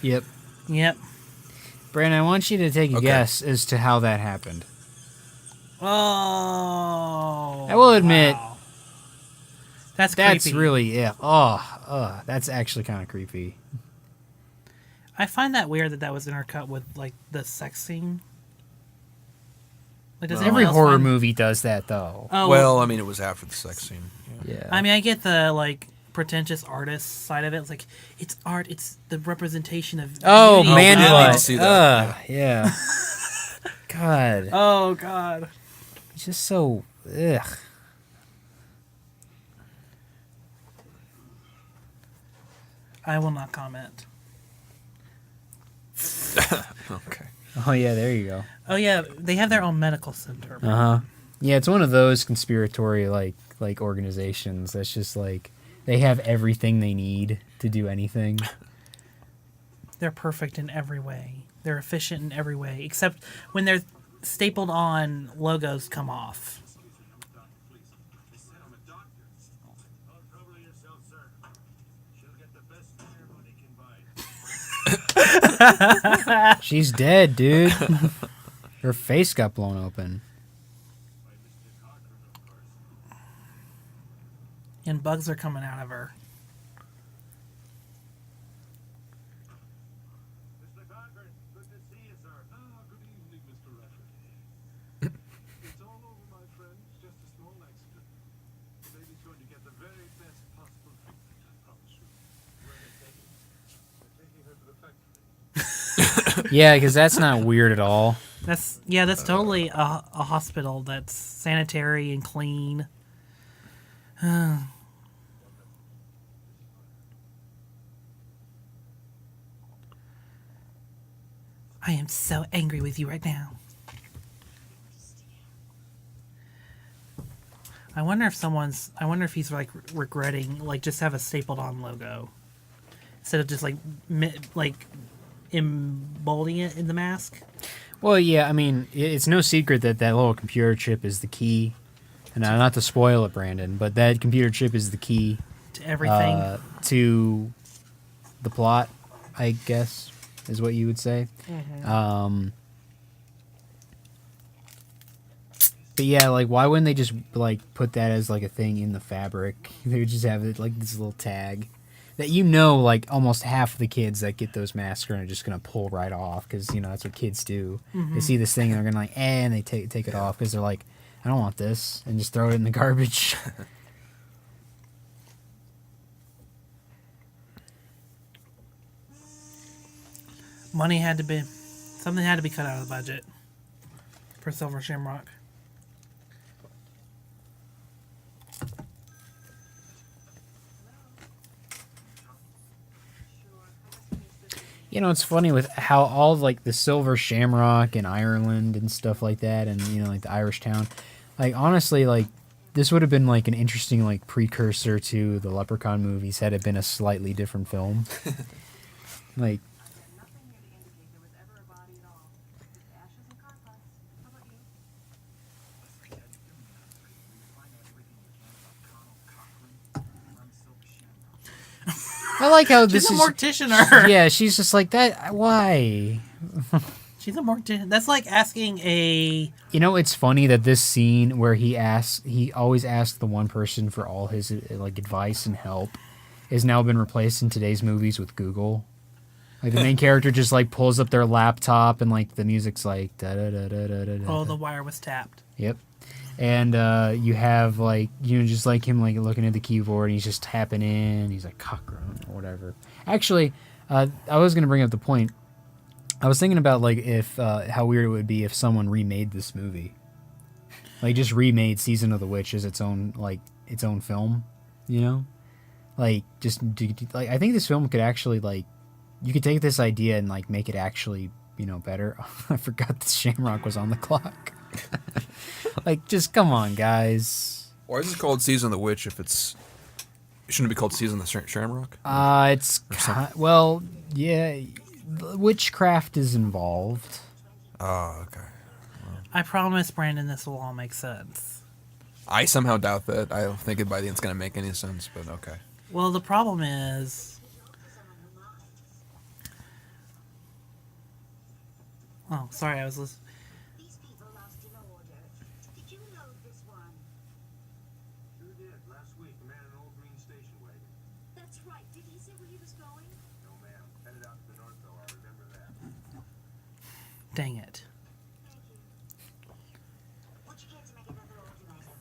Yep. Yep. Brandon, I want you to take a Okay. guess as to how that happened. Oh. I will admit, wow. That's that's creepy. really, yeah. That's actually kind of creepy. I find that weird that was intercut with like the sex scene. Like, does anyone Every else horror find- movie does that, though. Oh Well, I mean, it was after the sex scene. Yeah. Yeah. I mean, I get the like pretentious artist side of it. It's like it's art. It's the representation of. oh, beauty. man we didn't butt. need to see that. Yeah. God. Oh God. It's just so, ugh. I will not comment. Okay. Oh, yeah, there you go. Oh yeah, they have their own medical center. Uh-huh. Yeah, it's one of those conspiratory, like organizations that's just, like, they have everything they need to do anything. They're perfect in every way. They're efficient in every way, except when they're stapled on, logos come off. She's dead, dude. Her face got blown open. And bugs are coming out of her. Mr. Cochran, good to see you, sir. Good evening, Mr. Rafferty. It's all over, my friend. Just a small accident. The baby's going to get the very best possible treatment, I promise you. Where are they taking her? They're taking her to the factory. Yeah, because that's not weird at all. That's totally a hospital that's sanitary and clean. I am so angry with you right now. I wonder if he's like regretting, like, just have a stapled on logo instead of just like embolding it in the mask. Well, yeah, I mean, it's no secret that little computer chip is the key. And not to spoil it, Brandon, but that computer chip is the key To everything. to the plot, I guess, is what you would say. But yeah, like, why wouldn't they just, like, put that as, like, a thing in the fabric? They would just have it, like, this little tag that, like, almost half of the kids that get those masks are just going to pull right off because, that's what kids do. They see this thing and they're going to, and they take it off because they're like, I don't want this, and just throw it in the garbage. Something had to be cut out of the budget for Silver Shamrock. It's funny with how all, like, the Silver Shamrock and Ireland and stuff like that, and, like, the Irish town, like, honestly, like, this would have been, like, an interesting, like, precursor to the Leprechaun movies had it been a slightly different film. Like, Nothing here to indicate there was ever a body at all. Just ashes and car parts. How about you? I like how this She's is... a morticianer. Yeah, she's just like, that, why? She's a mortician. That's like asking a. It's funny that this scene where he always asks the one person for all his, like, advice and help has now been replaced in today's movies with Google. Like, the main character just, like, pulls up their laptop and, like, the music's like da-da-da-da-da-da-da. Oh, the wire was tapped. Yep. And you have, like, just like him, like, looking at the keyboard and he's just tapping in. He's like, cockroach or whatever. Actually, I was going to bring up the point. I was thinking about, like, if how weird it would be if someone remade this movie. Like, just remade Season of the Witch as its own film, Like, like, I think this film could actually, like, you could take this idea and, like, make it actually, better. I forgot the Shamrock was on the clock. Like, just come on, guys. Why is it called Season of the Witch if it shouldn't it be called Season of the Shamrock? Well, yeah, witchcraft is involved. Oh, okay. I promise, Brandon, this will all make sense. I somehow doubt that. I don't think it by the end's going to make any sense, but okay. Well, the problem is, Oh, sorry, I was listening. These people lost an order. Did you load this one? Sure did. Last week, a man in an old green station wagon. That's right. Did he say where he was going? No, ma'am. Headed out to the north, though. I remember that. Dang it. Thank you. Would you care to make another order, madam?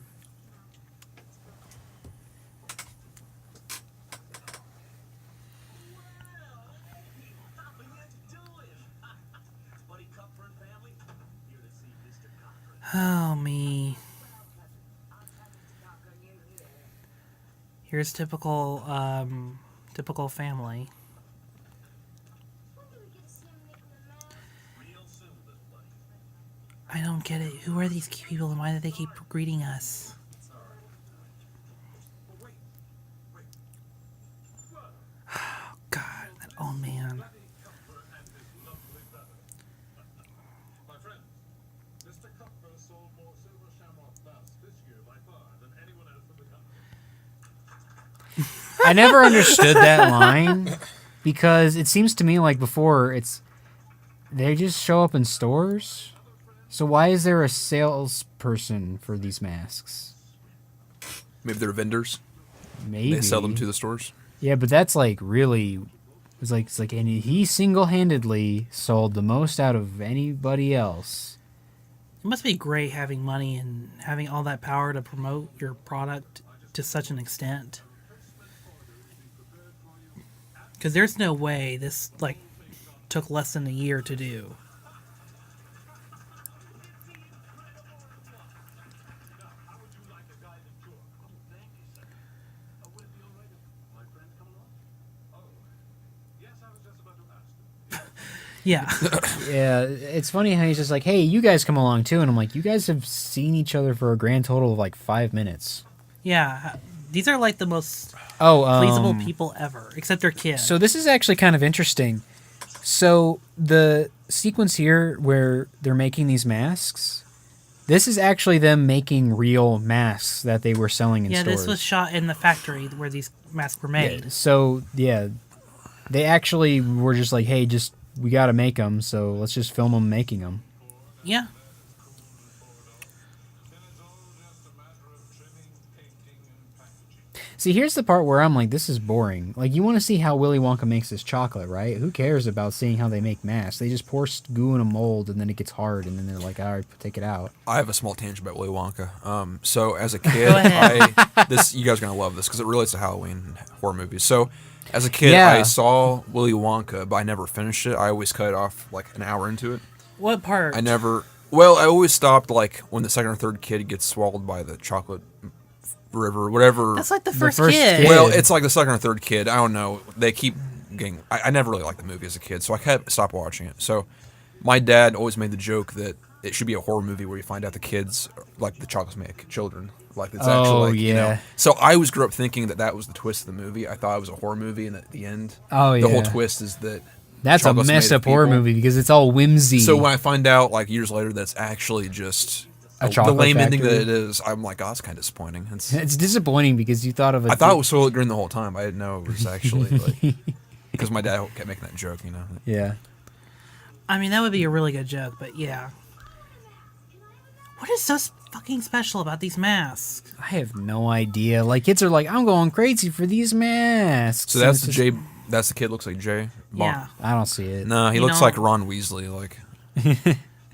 How are you doing? Buddy Cupford family? Here to see Mr. Cochran. Oh, me. Here's typical family. When do we get to see him making the mask? Real soon, little buddy. I don't get it. Who are these people and why do they keep greeting us? Wait. Oh, God, that old man. Cupford and his lovely brother. My friend, Mr. Cupford sold more silver shamrock bass this year by far than anyone else in the country. I never understood that line because it seems to me like before they just show up in stores. So why is there a salesperson for these masks? Maybe they're vendors. Maybe They sell them to the stores. Yeah, but that's like really. It's like, and he single-handedly sold the most out of anybody else. It must be great having money and having all that power to promote your product to such an extent. Because there's no way this like took less than a year to do. How would you like a guided tour? Oh, thank you, sir. Would it be all right if my friends come along? Oh, yes, I was just about to ask them. Yeah. Yeah, it's funny how he's just like, "Hey, you guys come along too," and I'm like, "You guys have seen each other for a grand total of like 5 minutes." Yeah. These are like the most Oh, pleasable people ever, except their kids. So this is actually kind of interesting. So the sequence here where they're making these masks, this is actually them making real masks that they were selling in yeah, stores. this was shot in the factory where these masks were made. Yeah, so yeah, they actually were just like, "Hey, we got to make them, so let's just film them making them." Yeah. Then it's all just a matter of trimming, painting, and packaging. See, here's the part where I'm like, this is boring. Like, you want to see how Willy Wonka makes his chocolate, right? Who cares about seeing how they make masks? They just pour goo in a mold, and then it gets hard, and then they're like, all right, take it out. I have a small tangent about Willy Wonka. So as a kid, Go ahead. you guys are gonna love this because it relates to Halloween and horror movies. So as a kid, Yeah. I saw Willy Wonka, but I never finished it. I always cut it off like an hour into it. What part? I never. Well, I always stopped like when the second or third kid gets swallowed by the chocolate river, whatever. That's like the The first, first kid. kid. Well, it's like the second or third kid. I don't know. They keep getting. I never really liked the movie as a kid, so I kept stopped watching it. So my dad always made the joke that it should be a horror movie where you find out the kids, like the chocolates make children. Like it's Oh, actually, like, you know. yeah. So I always grew up thinking that was the twist of the movie. I thought it was a horror movie, and at the end, Oh, the whole yeah. twist is that That's a chocolate's messed made up of horror people. movie because it's all whimsy. So when I find out like years later that's actually just A the chocolate lame ending factory. that it is, I'm like, oh, that's kind of disappointing. It's disappointing because you thought of it. I thought it was Soylent Green the whole time. I didn't know it was actually like because my dad kept making that joke, you know. Yeah. I mean, that would be a really good joke, but yeah. What is so fucking special about these masks? I have no idea. Like, kids are like, I'm going crazy for these masks. So And that's it's the just- Jay. That's the kid looks like Jay. Yeah. I don't see it. No, he You looks know- like Ron Weasley. Like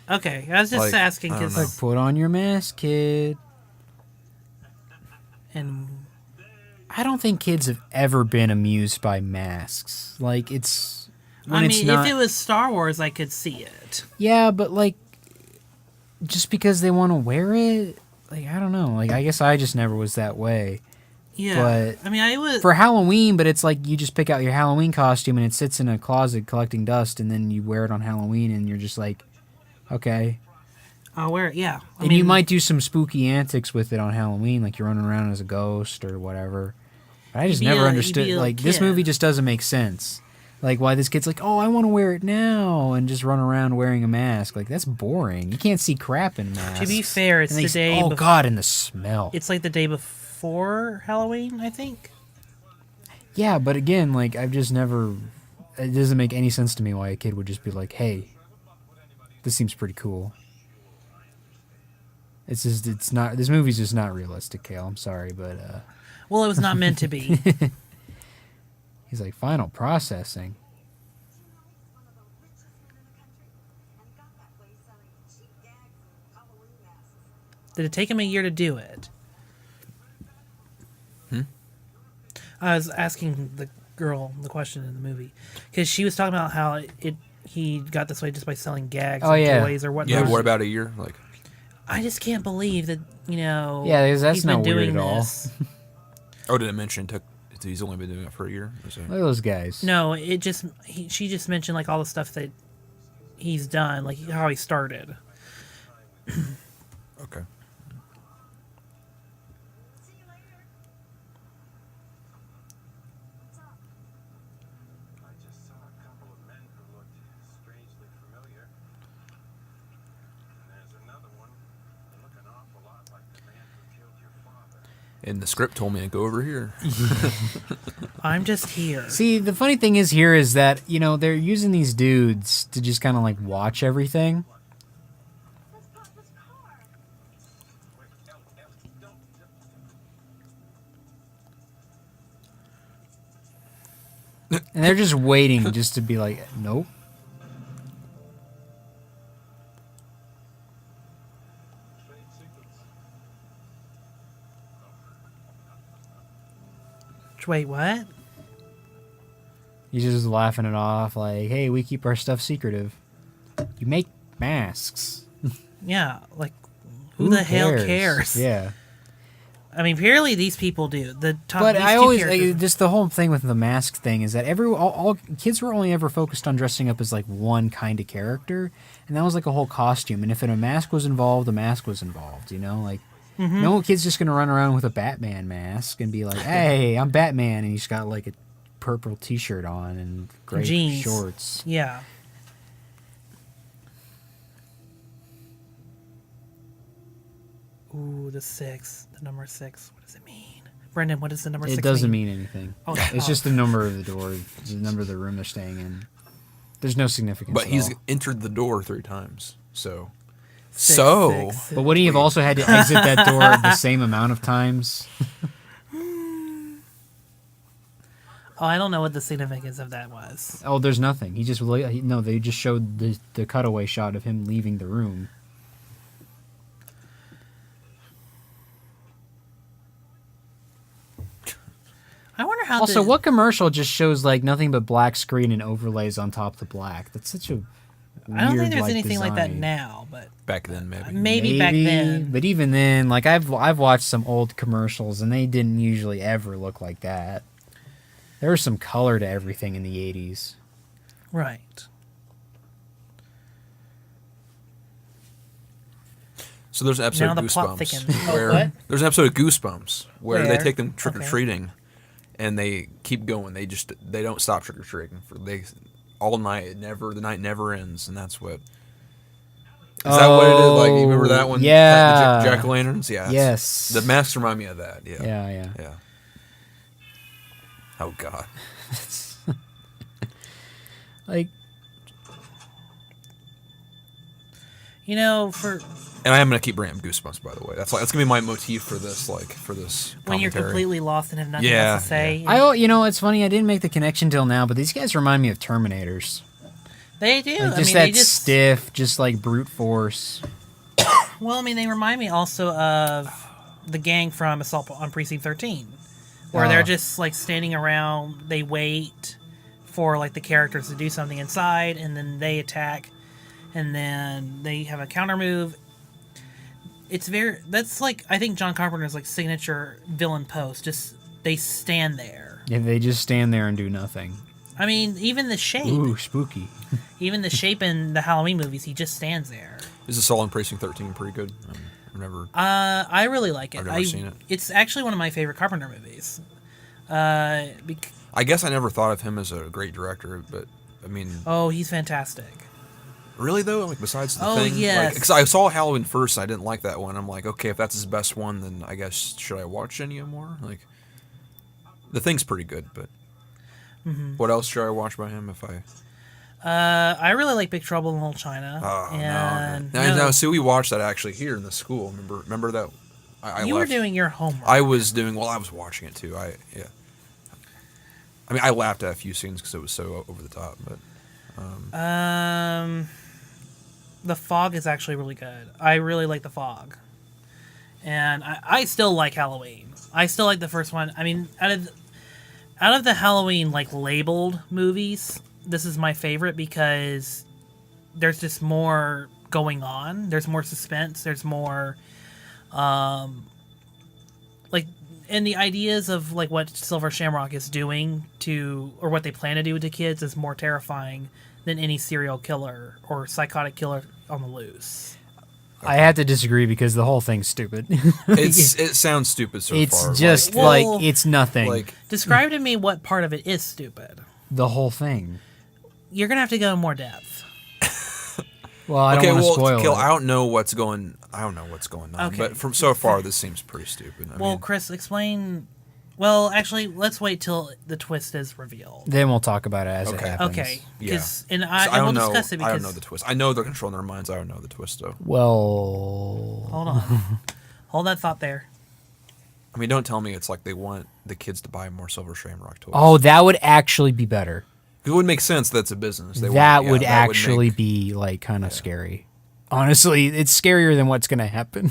Okay, I was just Like, asking I don't because know. Like, put on your mask, kid. and I don't think kids have ever been amused by masks. Like, it's when I it's mean, not. if it was Star Wars, I could see it. Yeah, but like, just because they want to wear it, like, I don't know. Like, I guess I just never was that way Yeah, But I mean, I was for Halloween. But it's like you just pick out your Halloween costume and it sits in a closet collecting dust, and then you wear it on Halloween, and you're just like, okay. I'll wear it. Yeah, I And mean, you might do some spooky antics with it on Halloween, like you're running around as a ghost or whatever. But I just be never a- you'd understood. be a Like, this kid. movie just doesn't make sense. Like, why this kid's like, oh, I want to wear it now, and just run around wearing a mask. Like, that's boring. You can't see crap in masks. To be fair, it's And the day. Oh bef- God, and the smell. It's like the day before Halloween, I think. Yeah, but again, like, I've just never. It doesn't make any sense to me why a kid would just be like, hey, this seems pretty cool. It's just, it's not, this movie's just not realistic, Kale. I'm sorry, but, Well, it was not meant to be. he's like, final processing. One of the richest men in the country, and he got that way selling cheap gags and Halloween masks. Did it take him a year to do it? I was asking the girl the question in the movie because she was talking about how he got this way just by selling gags Oh, and yeah. toys or whatnot. Yeah, what about a year? Like, I just can't believe that, you know. Yeah, that's he's not been weird doing at all. this. oh, did it mention he's only been doing it for a year? Is it- Look at those guys. No, she just mentioned like all the stuff that he's done, like how he started. Okay. See you later. What's up? I just saw a couple of men who looked strangely familiar. And there's another one. They look an awful lot like the man who killed your father. And the script told me to go over here. I'm just here. See, the funny thing is here is that, you know, they're using these dudes to just kind of like watch everything. That's Papa's car. Wait, Ellie, don't. And they're just waiting just to be like, nope. Trade secrets. Wait, what? He's just laughing it off like, hey, we keep our stuff secretive. You make masks. Yeah, like who the hell cares? Yeah. I mean, apparently these people do. The top. But these I two always characters- just the whole thing with the mask thing is that all kids were only ever focused on dressing up as like one kind of character, and that was like a whole costume. And if a mask was involved, a mask was involved. You know, like no kid's just gonna run around with a Batman mask and be like, "Hey, I'm Batman," and he's got like a purple T-shirt on and gray Jeans. shorts. Yeah. Ooh, the number 6. What does it mean? Brendan, what does the number 6 It doesn't mean anything. Oh, It's just the number of the door, it's the number of the room they're staying in. There's no significance. But at he's all. entered the door 3 times, so. Six, So. six, But wouldn't he have also had to exit that door the same amount of times? Oh, I don't know what the significance of that was. Oh, there's nothing. He just no. They just showed the cutaway shot of him leaving the room. I wonder how. Also, what commercial just shows like nothing but black screen and overlays on top of the black? That's such a weird, I don't think there's like, anything like that design. now, but Back then, maybe. maybe back then. But even then, like I've watched some old commercials and they didn't usually ever look like that. There was some color to everything in the 80s. Right. So there's an episode Now of the plot Goosebumps thickens. Oh, where what? there's an episode of Goosebumps where they Where? take them trick or Okay. treating, and they keep going. They don't stop trick or treating all night. The night never ends, and that's what. Is that what it is? Like, you remember that one? Yeah. The Jack o' lanterns. Yeah. Yes. The masks remind me of that. Yeah. Yeah. Yeah. Oh God. Like, You know, for And I am gonna keep bringing up Goosebumps, by the way. That's gonna be my motif for this, when you're commentary. completely lost and have nothing Yeah, else to say. it's funny. I didn't make the connection till now, but these guys remind me of Terminators. They do. Like, I just mean, that they just stiff, just like brute force. Well, I mean, they remind me also of the gang from Assault on Precinct 13, where they're just like standing around. They wait for like the characters to do something inside, and then they attack, and then they have a counter move. That's like, I think John Carpenter's like signature villain pose. Just they stand there. Yeah, they just stand there and do nothing. I mean, even the shape, Ooh, spooky. even the shape in the Halloween movies, he just stands there. Is Assault on Precinct 13 pretty good? I've never. I really like it. I've never seen it. It's actually one of my favorite Carpenter movies. I guess I never thought of him as a great director, but I mean, Oh, he's fantastic. really though, like besides the Oh, thing, yes. because I saw Halloween first, and I didn't like that one. I'm like, okay, if that's his best one, then I guess should I watch any more? Like, the Thing's pretty good, but Mm-hmm. what else should I watch by him if I? I really like Big Trouble in Little China. Oh and no! No, see, we watched that actually here in the school. Remember that? I you were left. doing your homework. I was doing. Well, I was watching it too. Yeah. I mean, I laughed at a few scenes because it was so over the top. But The Fog is actually really good. I really like The Fog, and I still like Halloween. I still like the first one. I mean, out of the Halloween like labeled movies, this is my favorite because there's just more going on. There's more suspense. There's more, like, and the ideas of like what Silver Shamrock is doing to, or what they plan to do to kids, is more terrifying than any serial killer or psychotic killer on the loose. I have to disagree because the whole thing's stupid. it sounds stupid so It's far. just Like- like it's nothing. like Describe to me what part of it is stupid. the whole thing. You're gonna have to go in more depth. Well, I okay, don't want to well, spoil Kill, it. I don't know what's going on, Okay. but from so far this seems pretty stupid. I Well, mean, Chris, explain. Well, actually, let's wait till the twist is revealed. Then we'll talk about it as it Okay. happens. Okay, yeah. because and So I we'll don't know. discuss it I don't because know the twist. I know they're controlling their minds. I don't know the twist though. Well, hold on, hold that thought there. I mean, don't tell me it's like they want the kids to buy more Silver Shamrock toys. oh, that would actually be better. It would make sense. That's a business. That would actually be like kind of scary. Honestly, it's scarier than what's going to happen.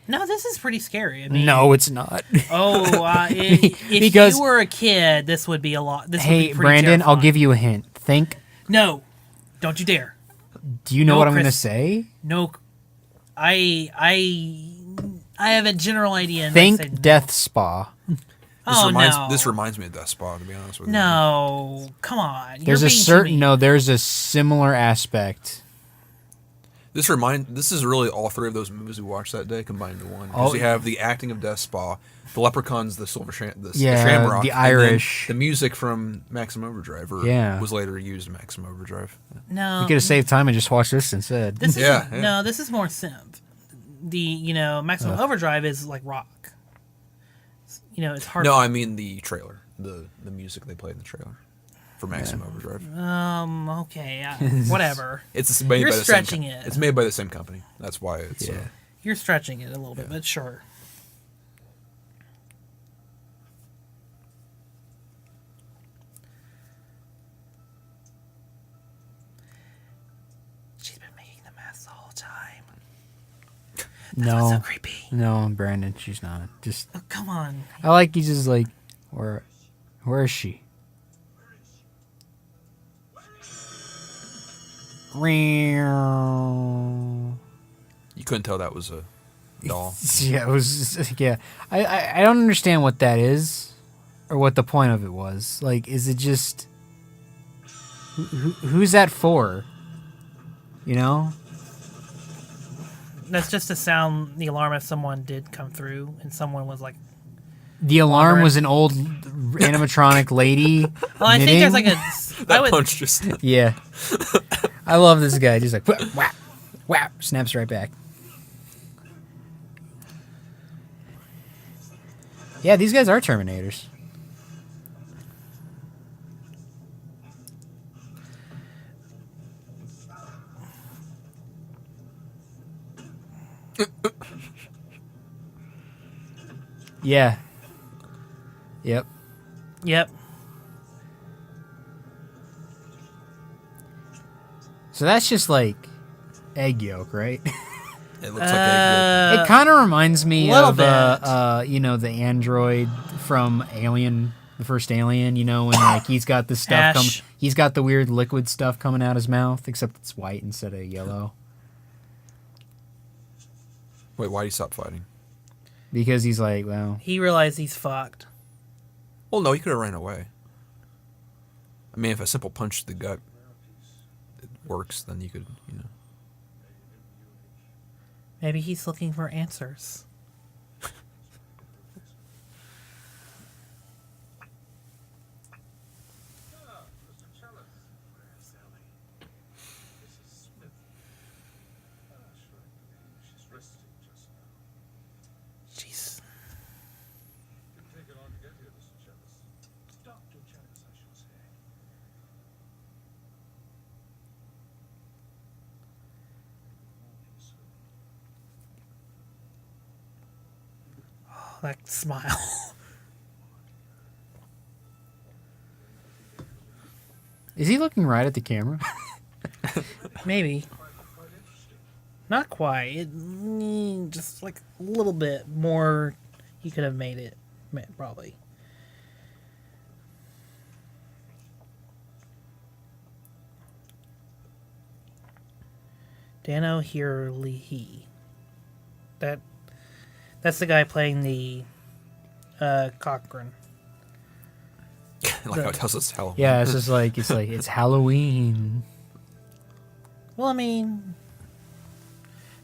No, this is pretty scary. I mean, No, it's not. Oh, if Because- you were a kid, this would be a lot. This would Hey, be pretty Brandon, I'll terrifying. give you a hint. Think. No, don't you dare. Do you know No, what I'm going to Chris. say? No, I have a general idea. And I say Think Death Spa. This reminds me of Death Spa, to be honest with you. No, come on. There's You're a being too certain mean. no. There's a similar aspect. This is really all three of those movies we watched that day combined into one. Because Oh, you have the acting of Death Spa, the Leprechauns, the Yeah, Shamrock, the and then Irish. the music from Maximum Overdrive, was later used in Maximum Overdrive. No, You could have saved time and just watched this instead. This is Yeah. no. This is more synth. The Maximum Overdrive is like rock. It's hard. No, I mean the trailer, the music they played in the trailer for Maximum Overdrive. Okay. Whatever. It's made You're by the stretching same. it. It's made by the same company. That's why it's. Yeah. You're stretching it a little bit, but sure. She's been making the mess the whole time. That's what's so No, creepy. no, Brandon, she's not. Just Oh, come on. I like you. Just like where is she? Meow. You couldn't tell that was a doll. Yeah, it was. Yeah, I don't understand what that is, or what the point of it was. Like, is it just who's that for? You know? That's just to sound the alarm if someone did come through and someone was like, The alarm was an old animatronic lady. well, I think there's like knitting. a. I That would. punch just. Yeah. I love this guy. Just like whap, whap, whap, snaps right back. Yeah, these guys are Terminators. Yeah. Yep. Yep. So that's just like egg yolk, right? It looks like a It kind of reminds me little of the android from Alien, the first Alien. You know, when like he's got the stuff Ash. he's got the weird liquid stuff coming out his mouth, except it's white instead of yellow. Wait, why did he stop fighting? Because he's like, well, He realized he's fucked. Well, no, he could have ran away. I mean, if a simple punch to the gut it works, then you could, Maybe he's looking for answers. Ah, Mr. Chalice. Where's Ellie? Mrs. Smith. Ah, sure. She's resting just now. Jeez. Didn't take it long to get here, Mr. Chalice. Dr. Chalice, I should say. that smile. Is he looking right at the camera? Maybe. Not quite. Just like a little bit more. He could have made it, probably. Dan O'Leary. That's the guy playing the Cochrane. Like how it tells us Halloween. Yeah, it's just like it's Halloween. Well, I mean,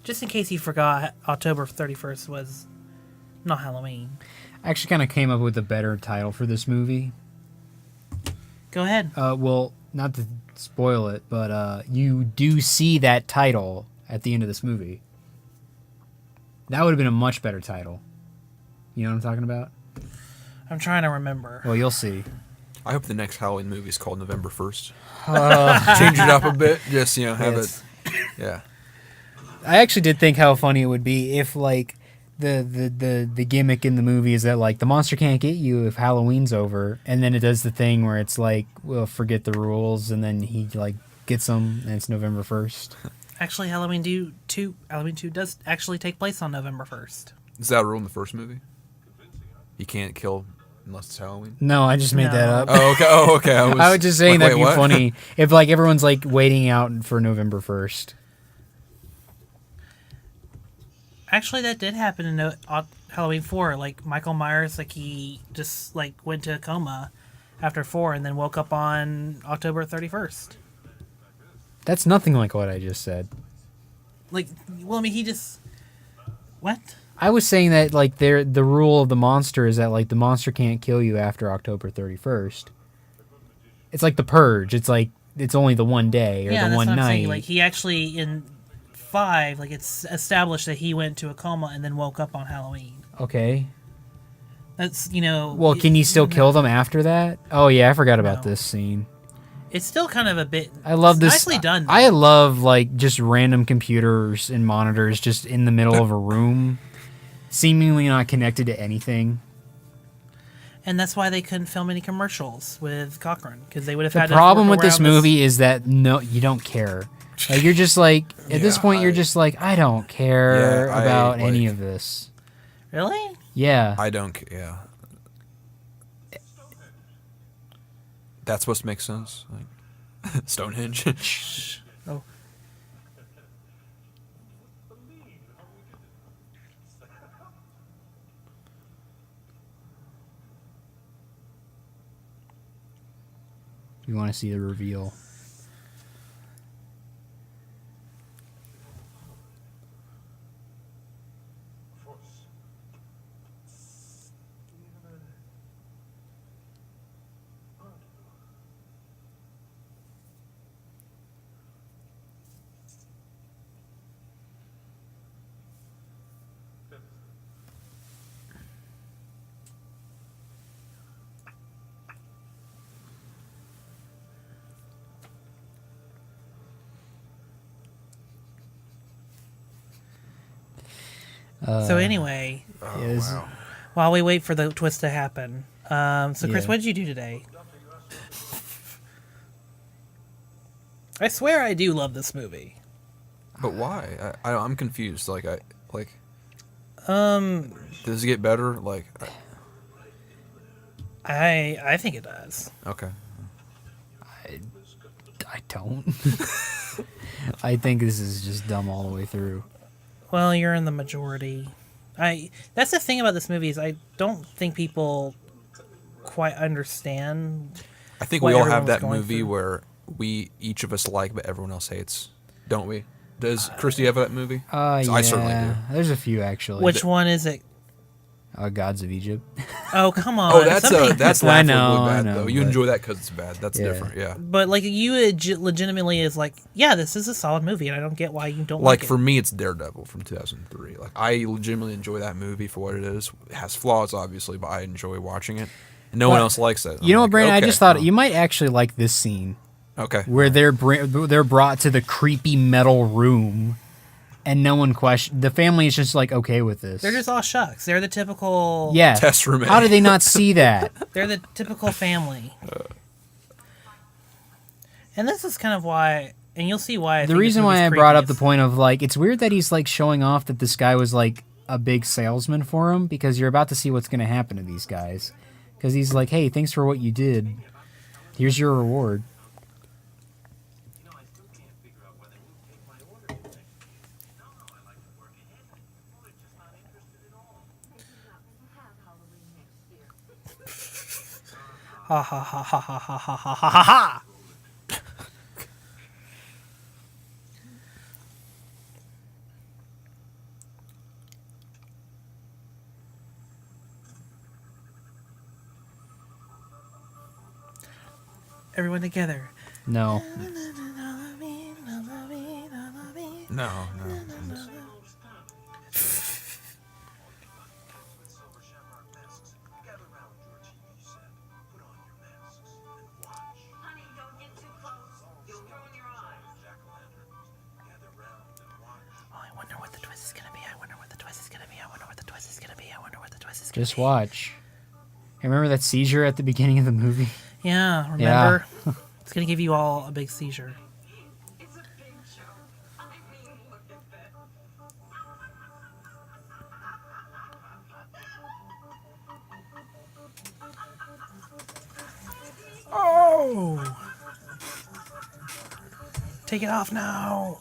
just in case you forgot, October 31st was not Halloween. I actually kind of came up with a better title for this movie. Go ahead. Well, not to spoil it, but you do see that title at the end of this movie. That would have been a much better title. You know what I'm talking about? I'm trying to remember. Well, you'll see. I hope the next Halloween movie is called November 1st. Change it up a bit. Just, have Yes. it. Yeah. I actually did think how funny it would be if, like, the gimmick in the movie is that, like, the monster can't get you if Halloween's over, and then it does the thing where it's like, well, forget the rules, and then he, like, gets them, and it's November 1st. Actually, Halloween 2 does actually take place on November 1st. Is that a rule in the first movie? You can't kill unless it's Halloween? No, I just made that No. up. Oh, okay. I was just saying like, that'd wait, be what? funny if, like, everyone's, like, waiting out for November 1st. Actually, that did happen in Halloween 4. Like, Michael Myers, like, he just, like, went to a coma after 4 and then woke up on October 31st. That's nothing like what I just said. Like, well, I mean, he just... What? I was saying that, like, the rule of the monster is that, like, the monster can't kill you after October 31st. It's like the Purge. It's like, it's only the one day or Yeah, the that's one what I'm night. saying. Like, he actually, in 5, like, it's established that he went to a coma and then woke up on Halloween. Okay. That's, Well, can you still kill them after that? Oh, yeah, I forgot about No. this scene. It's still kind of a bit... I love it's this. nicely done. I love, like, just random computers and monitors just in the middle of a room, seemingly not connected to anything. And that's why they couldn't film any commercials with Cochrane, because they would have The had to problem work with this around movie is that, no, you don't care. Like, you're just like, at this Yeah, point, you're just like, I don't care Yeah, about like- any of this. Really? Yeah. I don't care. Yeah. That's supposed to make sense. Like, Stonehenge. Oh. You want to see the reveal. So anyway, Is while we wait for the twist to happen, so Chris, Yeah. what did you do today? I swear I do love this movie. But why? I'm confused. Like, Um, does it get better? Like, I think it does. okay. I don't. I think this is just dumb all the way through. Well, you're in the majority. That's the thing about this movie is I don't think people quite understand. I think what we all have everyone's that going movie through. where each of us like, but everyone else hates. Don't we? Does Chris, do you have that movie? Yeah. I certainly do. There's a few actually. Which one is it? Gods of Egypt. Oh, come on. Oh, that's Somebody- that's I laughably know, I bad know, though. You but- enjoy that because it's bad. That's Yeah. different. Yeah. But like you legitimately is like, yeah, this is a solid movie, and I don't get why you don't Like like for it. me, it's Daredevil from 2003. Like I legitimately enjoy that movie for what it is. It has flaws, obviously, but I enjoy watching it. And no one Well, else likes it. You know what, I'm like, Brandon? I okay, just thought well, you might actually like this scene Okay. where they're brought to the creepy metal room, and no one questioned. The family is just like okay with this. They're just all shucks. They're the typical. yeah. Test roommate. How did they not see that? They're the typical family. And this is kind of why, and you'll see why. The reason why I brought up the point of like, it's weird that he's like showing off that this guy was like a big salesman for him, because you're about to see what's going to happen to these guys. Because he's like, hey, thanks for what you did. Here's your reward. You know, I still can't figure out why they won't take my order today. No, I like to work ahead. Well, they're just not interested at all. They do not have Halloween next year. Ha ha ha ha ha ha ha ha ha ha. Everyone together. No. No. With silver shamrock masks, gather round your TV set. Put on your masks and watch. Honey, don't get too close. You'll ruin your eyes. Jack-o'-lanterns, gather round and watch. Oh, I wonder what the twist is gonna be. I wonder what the twist is gonna be. I wonder what the twist is gonna be. I wonder what the twist is gonna be. Just watch. Hey, remember that seizure at the beginning of the movie? Yeah, remember? It's gonna give you all a big seizure. It's a big show. I mean, look at that. Oh! Take it off now.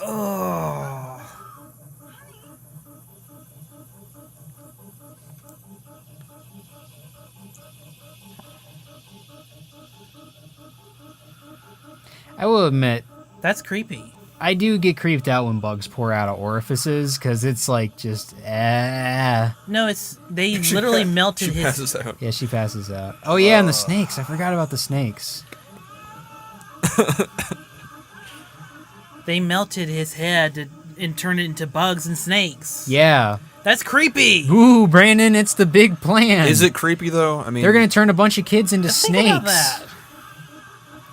Oh. I will admit, That's creepy. I do get creeped out when bugs pour out of orifices, because it's like just, No, it's they literally melted She his. passes out. Yeah, she passes out. Oh yeah, and the snakes. I forgot about the snakes. They melted his head and turned it into bugs and snakes. Yeah. That's creepy. Ooh, Brandon, it's the big plan. Is it creepy though? I mean, They're gonna turn a bunch of kids into Just think about snakes. that.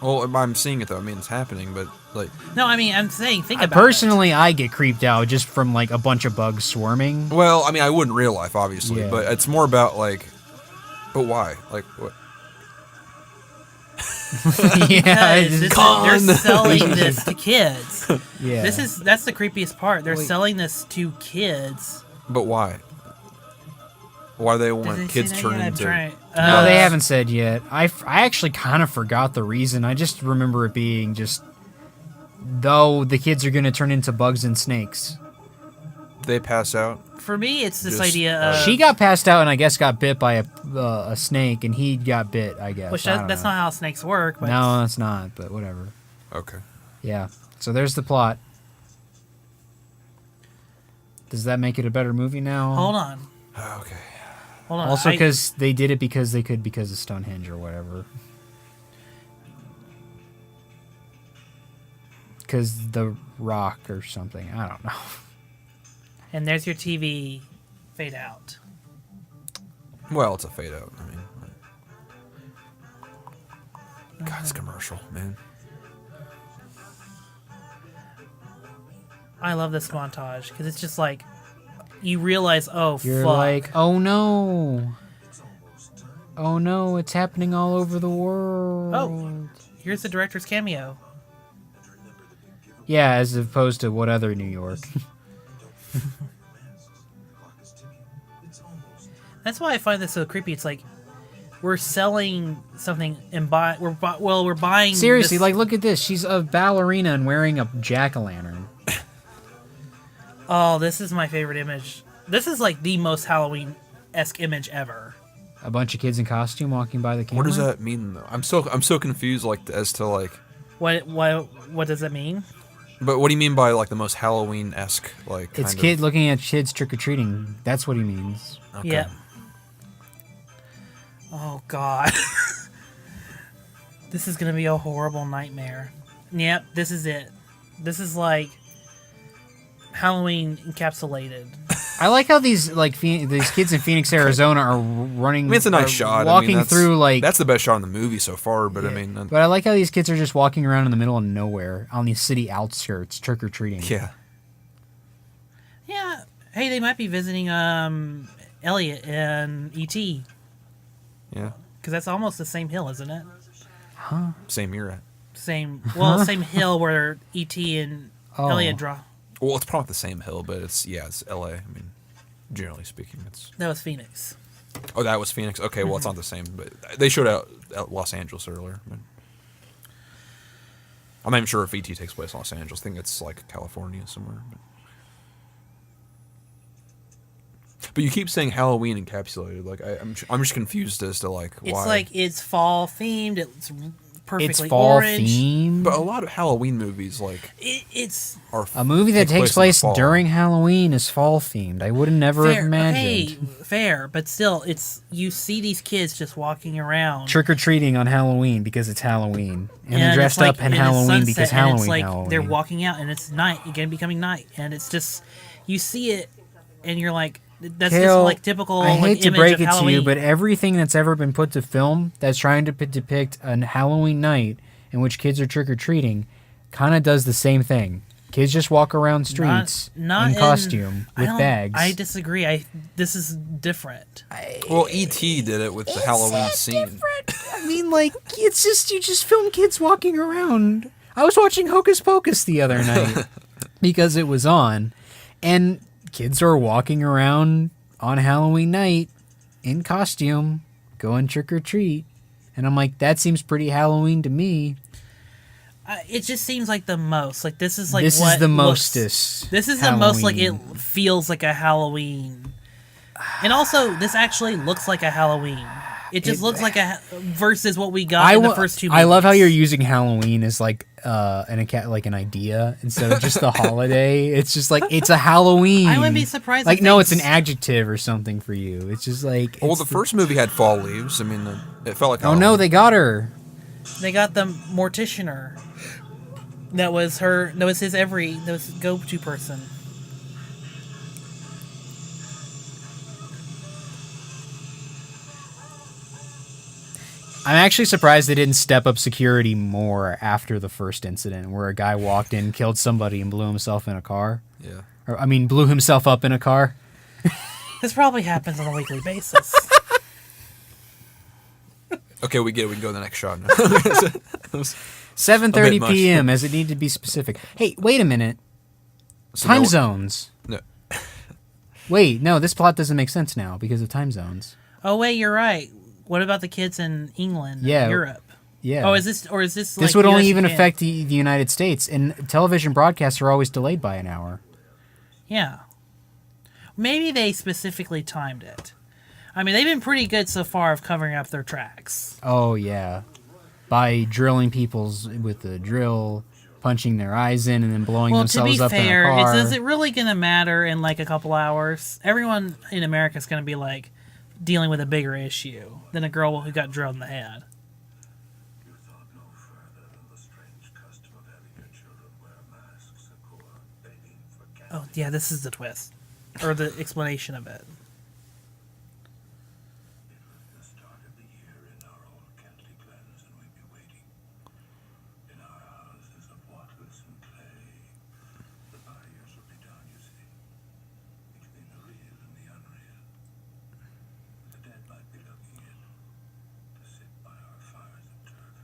Well, I'm seeing it though. I mean, it's happening, but like, No, I mean, I'm saying, think about Personally, I get creeped out just from like a bunch of bugs swarming. well, I mean, I wouldn't in real life, obviously, Yeah. but it's more about like, but why? Like, what? Yeah, it. it's Because just- they're selling this to kids. yeah. That's the creepiest part. They're selling this to kids. But why? Why do they Did want they kids say that turned yet? I'm into? trying- No, they haven't said yet. I actually kind of forgot the reason. I just remember it being just, though the kids are going to turn into bugs and snakes. They pass out. For me, it's this Just, idea of She got passed out and I guess got bit by a snake, and he got bit, I guess. which I don't that's know. not how snakes work. But No, that's not, but whatever. Okay. Yeah. So there's the plot. Does that make it a better movie now? hold on, Okay. hold on. Also, I- because they did it because they could, because of Stonehenge or whatever. Because the Rock or something. I don't know. and there's your TV fade out. Well, it's a fade out. I mean, God, it's commercial, man. I love this montage because it's just like you realize, oh You're fuck. like, oh no. Oh no, it's happening all over the world. Oh. Here's the director's cameo. Yeah, as opposed to what other New York? That's why I find this so creepy. It's like we're selling something and we're buying. Seriously, this- like, look at this. She's a ballerina and wearing a jack-o'-lantern. oh, this is my favorite image. This is like the most Halloween-esque image ever. A bunch of kids in costume walking by the camera. What does that mean though? I'm so confused, like as to like. What does that mean? But what do you mean by like the most Halloween-esque like? It's kind kid looking at kids trick-or-treating. That's what he means. Of, okay. Yeah. Oh god. This is gonna be a horrible nightmare. Yep, this is it. This is like Halloween encapsulated. I like how these these kids in Phoenix, Arizona are running. I mean, it's a nice are shot. Walking that's, through that's the best shot in the movie so far. But I mean, But I like how these kids are just walking around in the middle of nowhere on these city outskirts, trick or treating. yeah. Yeah. Hey, they might be visiting Elliot and E.T. Yeah. because that's almost the same hill, isn't it? Same era. Same hill where E.T. and Oh. Elliot draw. Well, it's probably the same hill, but it's L.A. I mean, generally speaking, it's. That was Phoenix. Oh, that was Phoenix. Okay, well, it's not the same, but they showed out Los Angeles earlier. But I'm not even sure if ET takes place in Los Angeles. I think it's like California somewhere. But you keep saying Halloween encapsulated. Like I'm just confused as to like why. It's like it's fall themed. It's perfectly It's fall orange. themed. But a lot of Halloween movies like It's are A movie that takes in the place fall. during Halloween is fall themed. I would have never fair. have imagined. Okay, fair, but still, it's you see these kids just walking around. Trick or treating on Halloween because it's Halloween, and they're it's dressed like- up in and it's Halloween sunset, because and Halloween. it's like Halloween. they're walking out, and it's night again, becoming night, and it's just you see it, and you're like, that's just Kale, like typical. I hate like, to image break of it to Halloween. you, but everything that's ever been put to film that's trying to depict a Halloween night in which kids are trick or treating, kind of does the same thing. Kids just walk around streets not in costume with bags. I disagree. This is different. Well, E.T. did it with the Halloween scene. I mean, like, it's just, you just film kids walking around. I was watching Hocus Pocus the other night because it was on, and kids are walking around on Halloween night in costume, going trick or treat. And I'm like, that seems pretty Halloween to me. It just seems like the most. Like this is like This what is the looks- mostest. This is the most like it Halloween. feels like a Halloween. And also, this actually looks like a Halloween. It just looks like a versus what we got in the first two movies. I love how you're using Halloween as like an idea instead of just the holiday. It's just like it's a Halloween. I wouldn't be surprised. Like if no, they it's an adjective or something for you. It's just like Well, it's the first movie had fall leaves. I mean, it felt like. Oh no, Halloween. they got her. They got the morticianer. That was her. That was his go-to person. I'm actually surprised they didn't step up security more after the first incident where a guy walked in, killed somebody, and blew himself in a car. Yeah. Or, I mean, blew himself up in a car. This probably happens on a weekly basis. Okay, we get it. We can go to the next shot now. 7:30 much. p.m. as it need to be specific. Hey, wait a minute. So Time no- zones. No. Wait, no, this plot doesn't make sense now because of time zones. Oh wait, you're right. What about the kids in England, Yeah. and Europe? Yeah. Oh, is this this like would only US even Japan? affect the United States, and television broadcasts are always delayed by an hour. Yeah. Maybe they specifically timed it. I mean, they've been pretty good so far of covering up their tracks. Oh yeah, by drilling people's with the drill, punching their eyes in, and then blowing Well, to themselves be up fair, in a car. is it really going to matter in like a couple hours? Everyone in America is going to be like dealing with a bigger issue than a girl who got drilled in the head. You thought no further than the strange custom of having your children wear masks at court, begging for Oh, candy. yeah, this is the twist. Or the explanation of it. It was the start of the year in our old Kentley glens, and we'd be waiting. In our houses of wattlers and clay, the barriers would be down, you see, between the real and the unreal. The dead might be looking in to sit by our fires of turf.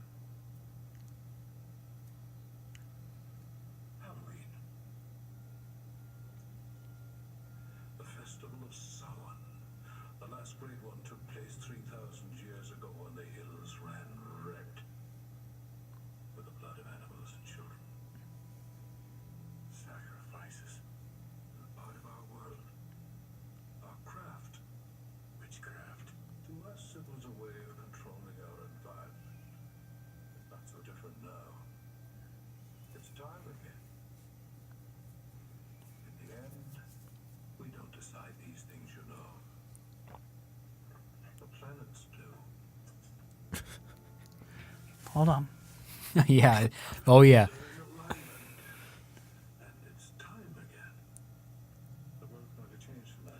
Halloween. The Festival of Samhain. The last great one took place 3,000 years ago when the hills ran red with the blood of animals and children. Sacrifices. A part of our world. Our craft. Witchcraft. To us, it was a way of controlling our environment. It's not so different now. It's time again. In the end, we don't decide these things, you know. The planets do. Hold on. yeah. Oh yeah. And it's time again. The world's going to change from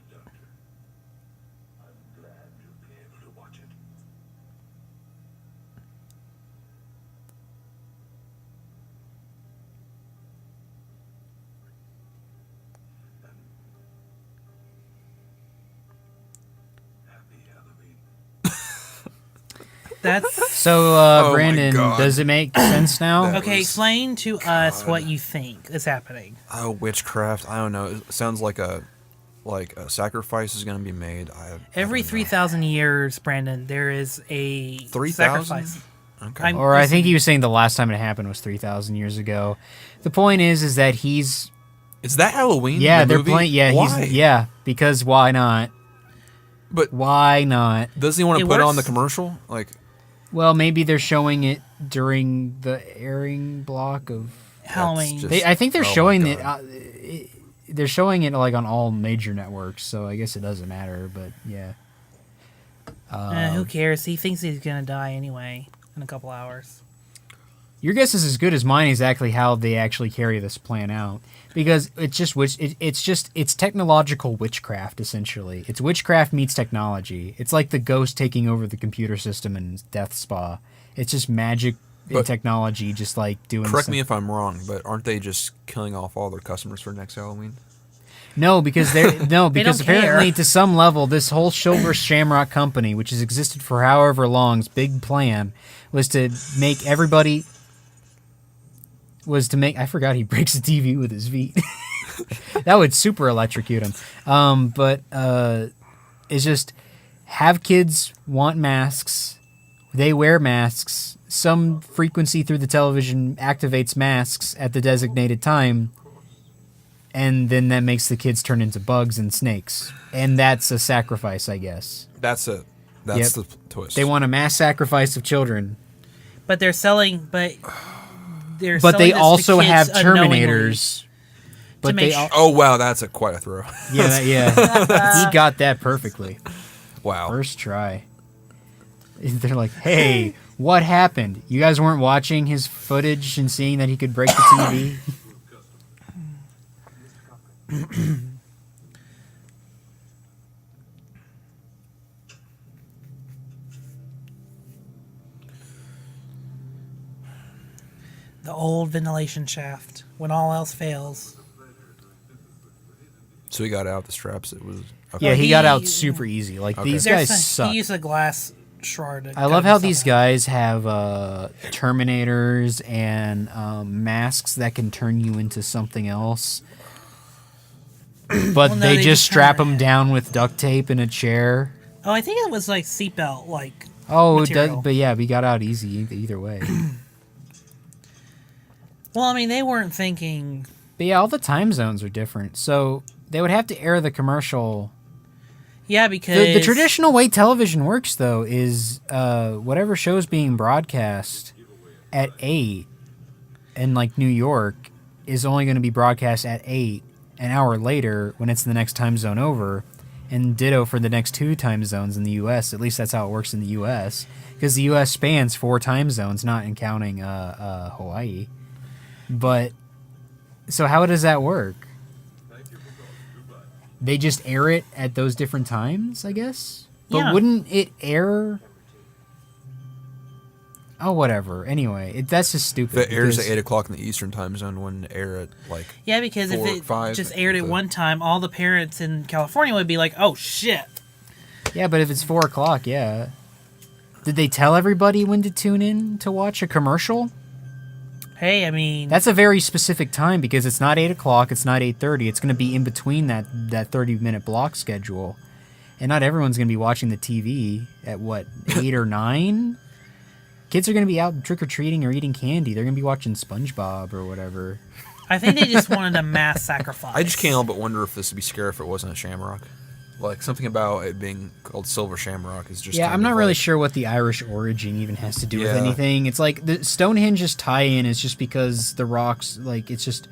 That's So, my Brandon, God. does it make sense now? That okay. was- Explain to us what you think is happening. Oh, witchcraft. I don't know. It sounds like a sacrifice is going to be made. Every 3,000 years, Brandon, there is a 3,000? sacrifice. Okay. I'm- Or I think he was saying the last time it happened was 3,000 years ago. The point is that he's Is that Halloween? yeah, the they're movie? playing yeah, Why? he's yeah, because why not? But Why not? does he want to It put on the works. commercial? Like, Well, maybe they're showing it during the airing block of Halloween. just- I think they're Oh my showing it, God. they're showing it like on all major networks, so I guess it doesn't matter, but yeah. Who cares? He thinks he's gonna die anyway in a couple hours. Your guess is as good as mine exactly how they actually carry this plan out. Because it's just it's technological witchcraft essentially. It's witchcraft meets technology. It's like the ghost taking over the computer system in Death Spa. It's just magic and But- technology, just like doing. correct me if I'm wrong, but aren't they just killing off all their customers for next Halloween? No, because because don't care. apparently to some level this whole Silver Shamrock company, which has existed for however long's big plan, was to make everybody. I forgot he breaks the TV with his feet. That would super electrocute him. But it's just have kids want masks. They wear masks. Some frequency through the television activates masks at the designated time. And then that makes the kids turn into bugs and snakes. And that's a sacrifice, I guess. That's it. That's the twist. They want a mass sacrifice of children. But they're selling. But But selling they this to also kids have unknowingly. Terminators. But make they sure- Oh wow, that's quite a throw. yeah. He got that perfectly. Wow. First try. They're like, hey, what happened? You guys weren't watching his footage and seeing that he could break the TV? The old ventilation shaft. When all else fails. So he got out the straps. It was okay. Yeah, he got he- out super easy. Like, Okay. these There's guys a- suck. He used a glass shard. To I love cut how himself these out. guys have Terminators and masks that can turn you into something else. But Well, no, they they just just strap kinda- them down with duct tape in a chair. Oh, I think it was like seatbelt, like. Oh, it material. does, but yeah, we got out easy either way. Well, I mean, they weren't thinking. But yeah, all the time zones are different. So they would have to air the commercial. Yeah, because The traditional way television works, though, is whatever show's being broadcast at 8 in, like, New York is only going to be broadcast at 8 an hour later when it's the next time zone over. And ditto for the next 2 time zones in the U.S. At least that's how it works in the U.S. Because the U.S. spans 4 time zones, not in counting Hawaii. But, so how does that work? They just air it at those different times, I guess? But Yeah. wouldn't it air... Oh, whatever. Anyway, that's just stupid. If it airs at because- 8 o'clock in the Eastern time zone, wouldn't it air at like Yeah, because 4, if it 5, just aired at the- one time, all the parents in California would be like, "Oh shit!" Yeah, but if it's 4 o'clock, yeah. Did they tell everybody when to tune in to watch a commercial? Hey, I mean, That's a very specific time because it's not 8 o'clock, it's not 8:30. It's going to be in between that 30-minute block schedule. And not everyone's going to be watching the TV at, 8 or 9? Kids are going to be out trick-or-treating or eating candy. They're going to be watching SpongeBob or whatever. I think they just wanted a mass sacrifice. I just can't help but wonder if this would be scary if it wasn't a shamrock. Like something about it being called Silver Shamrock is just. Yeah, kind I'm not of really like- sure what the Irish origin even has to do with Yeah. anything. It's like the Stonehenge's tie-in is just because the rocks, like, it's just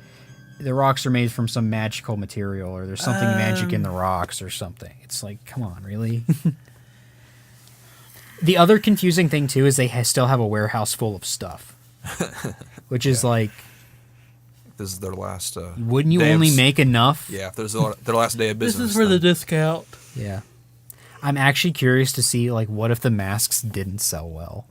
the rocks are made from some magical material or there's something magic in the rocks or something. It's like, come on, really? The other confusing thing too is they still have a warehouse full of stuff, which is like, This is their last. wouldn't you day of only s- make enough? Yeah, if there's their last day of This business. is for the then- discount. Yeah. I'm actually curious to see, like, what if the masks didn't sell well?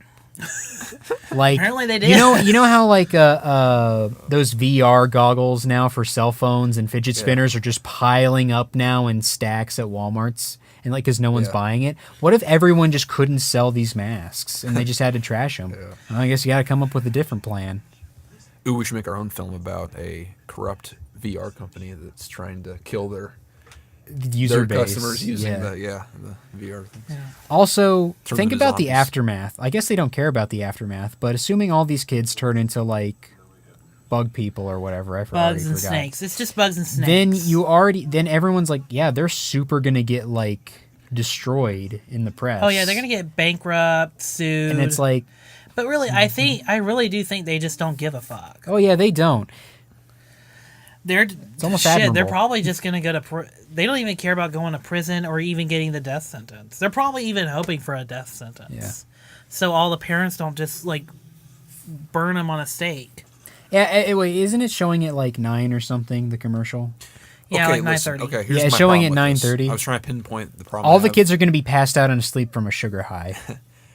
Like Apparently they did. You know how like those VR goggles now for cell phones and fidget spinners are just piling up now in stacks at Walmart's, and like because no one's buying it. What if everyone just couldn't sell these masks and they just had to trash them? Well, I guess you got to come up with a different plan. Ooh, we should make our own film about a corrupt VR company that's trying to kill their User base. customers using the VR things. Yeah. Also, Turn think them into about the zombies. aftermath. I guess they don't care about the aftermath, but assuming all these kids turn into like bug people or whatever, I already Bugs and forgot. snakes. It's just bugs and snakes. Then everyone's like, yeah, they're super gonna get like destroyed in the press. Oh yeah, they're gonna get bankrupt, sued. And it's like, but really, I really do think they just don't give a fuck. oh yeah, they don't. It's almost They're admirable. probably just gonna go to. They don't even care about going to prison or even getting the death sentence. They're probably even hoping for a death sentence. Yeah. So all the parents don't just like burn them on a stake. Yeah, wait, isn't it showing at like 9 or something? The commercial. Yeah, okay, like listen, 9:30. Okay, here's Yeah, my it's showing problem at with this. 9:30. I was trying to pinpoint the problem. All I the have. kids are gonna be passed out and asleep from a sugar high.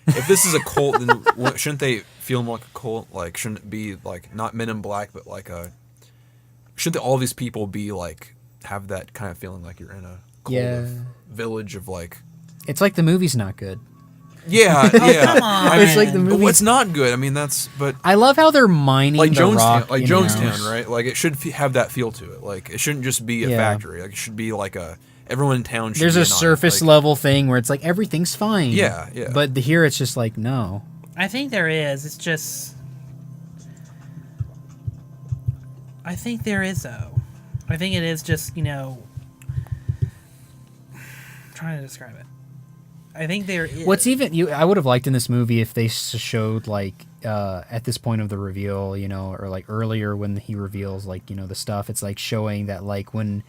If this is a cult, then shouldn't they feel more like a cult? Like, shouldn't it be like not Men in Black, but like a? Shouldn't all these people be like have that kind of feeling like you're in a cult of village of like? It's like the movie's not good. Yeah, yeah. come on. I It's mean, like the movie- It's not good. I mean, but I love how they're mining like the Jonestown, rock. like you know. Jonestown, right? Like it should have that feel to it. Like it shouldn't just be a Yeah. factory. Like it should be like a everyone in town. Should There's be a in on it. surface Like, level thing where it's like everything's fine. Yeah, yeah. But here it's just like no. I think there is. It's just. I think there is though. I think it is just I'm trying to describe it. I think there is. What's even I would have liked in this movie if they showed like at this point of the reveal, or like earlier when he reveals like the stuff. It's like showing that like when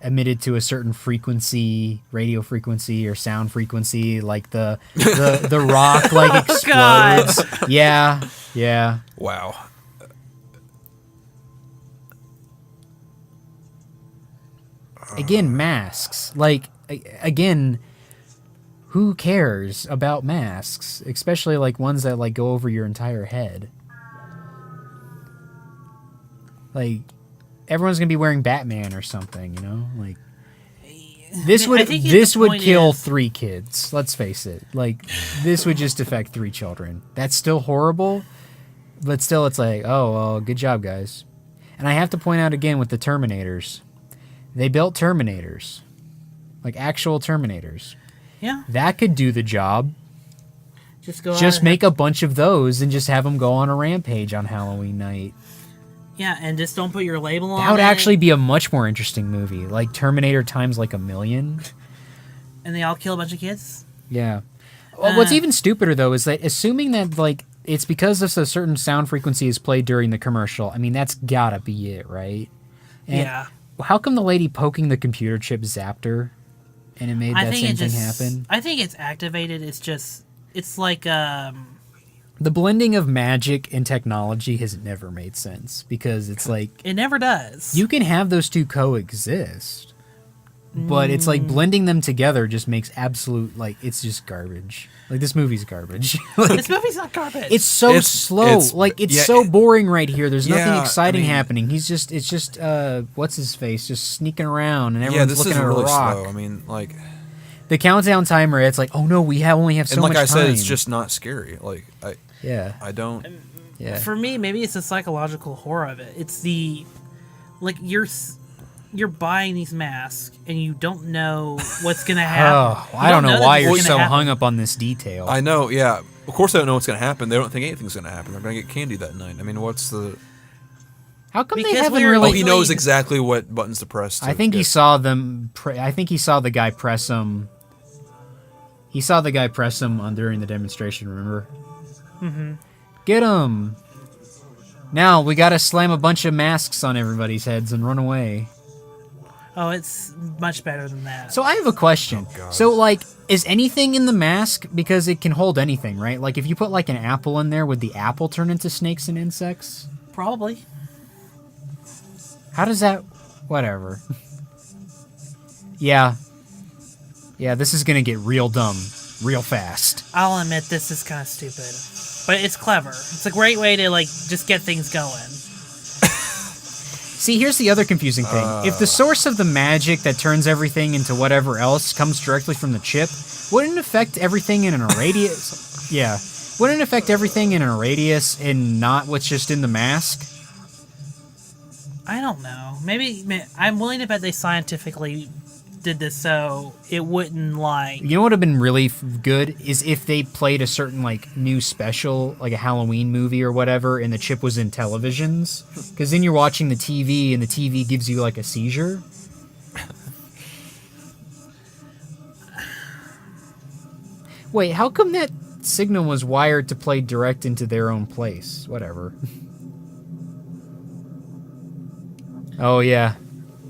emitted to a certain frequency, radio frequency or sound frequency, like the rock like explodes. Yeah. Wow. Again, masks. Like again. Who cares about masks, especially like ones that like go over your entire head? Like everyone's gonna be wearing Batman or something, Like this I think this the would point kill is- 3 kids. Let's face it. Like this would just affect 3 children. That's still horrible, but still, it's like, oh well, good job, guys. And I have to point out again with the Terminators, they built Terminators, like actual Terminators. Yeah. That could do the job. Just go. Just out make a bunch of those and just have them go on a rampage on Halloween night. Yeah, and just don't put your label on. That would it, actually be a much more interesting movie. Like Terminator times like 1,000,000. And they all kill a bunch of kids. Yeah. Well, what's even stupider though is that assuming that like it's because of a certain sound frequency is played during the commercial. I mean, that's gotta be it, right? And Yeah. How come the lady poking the computer chip zapped her, and it made I that think same it just. thing happen? I think it's activated. It's like The blending of magic and technology has never made sense because it's like it never does. you can have those two coexist, but it's like blending them together just makes absolute like it's just garbage. Like this movie's garbage. Like, This movie's not garbage. it's so It's- slow. it's- Like it's yeah, so boring right here. There's nothing Yeah, exciting I mean- happening. It's just what's his face just sneaking around and Yeah, everyone's this looking is at a really rock. slow. I mean, like, The countdown timer. It's like, oh no, we only have so and like much I said, time. it's just not scary. Like, yeah, I don't. yeah. For me, maybe it's the psychological horror of it. It's the like you're buying these masks and you don't know what's gonna happen. Oh, I don't know why that you're it's so gonna happen. hung up on this detail. I know. Yeah. Of course, they don't know what's going to happen. They don't think anything's going to happen. They're going to get candy that night. I mean, what's the? How come they Because haven't we're- really? Oh, he knows exactly what buttons to press. To I think he get- saw them. I think he saw the guy press them. He saw the guy press them on during the demonstration. Remember? Mm-hmm. Get him! Now we gotta slam a bunch of masks on everybody's heads and run away. Oh, it's much better than that. So I have a question. So like, is anything in the mask because it can hold anything, right? Like if you put like an apple in there, would the apple turn into snakes and insects? Probably. How does that? Whatever. Yeah. Yeah, this is gonna get real dumb real fast. I'll admit this is kind of stupid. but it's clever. It's a great way to like just get things going. See, here's the other confusing thing. If the source of the magic that turns everything into whatever else comes directly from the chip, wouldn't it affect everything in a radius? Yeah. Wouldn't it affect everything in a radius and not what's just in the mask? I don't know. Maybe I'm willing to bet they scientifically did this so it wouldn't like. You know what would have been really good is if they played a certain like new special, like a Halloween movie or whatever, and the chip was in televisions. Because then you're watching the TV and the TV gives you like a seizure. Wait, how come that signal was wired to play direct into their own place? Whatever. Oh yeah.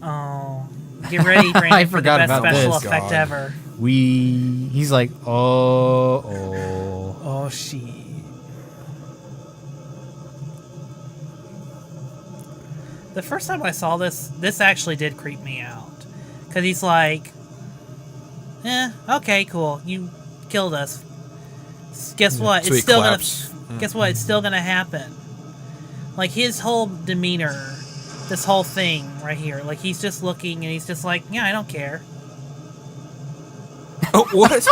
Oh, get ready, Brandon, I for the forgot best about special this. effect God. ever. He's like, oh. Oh, she. The first time I saw this actually did creep me out. Because he's like, okay, cool. You killed us. Guess what? So It's he still claps. gonna. Guess what? It's still gonna happen. Like his whole demeanor, this whole thing right here. Like he's just looking and he's just like, yeah, I don't care. Oh, what?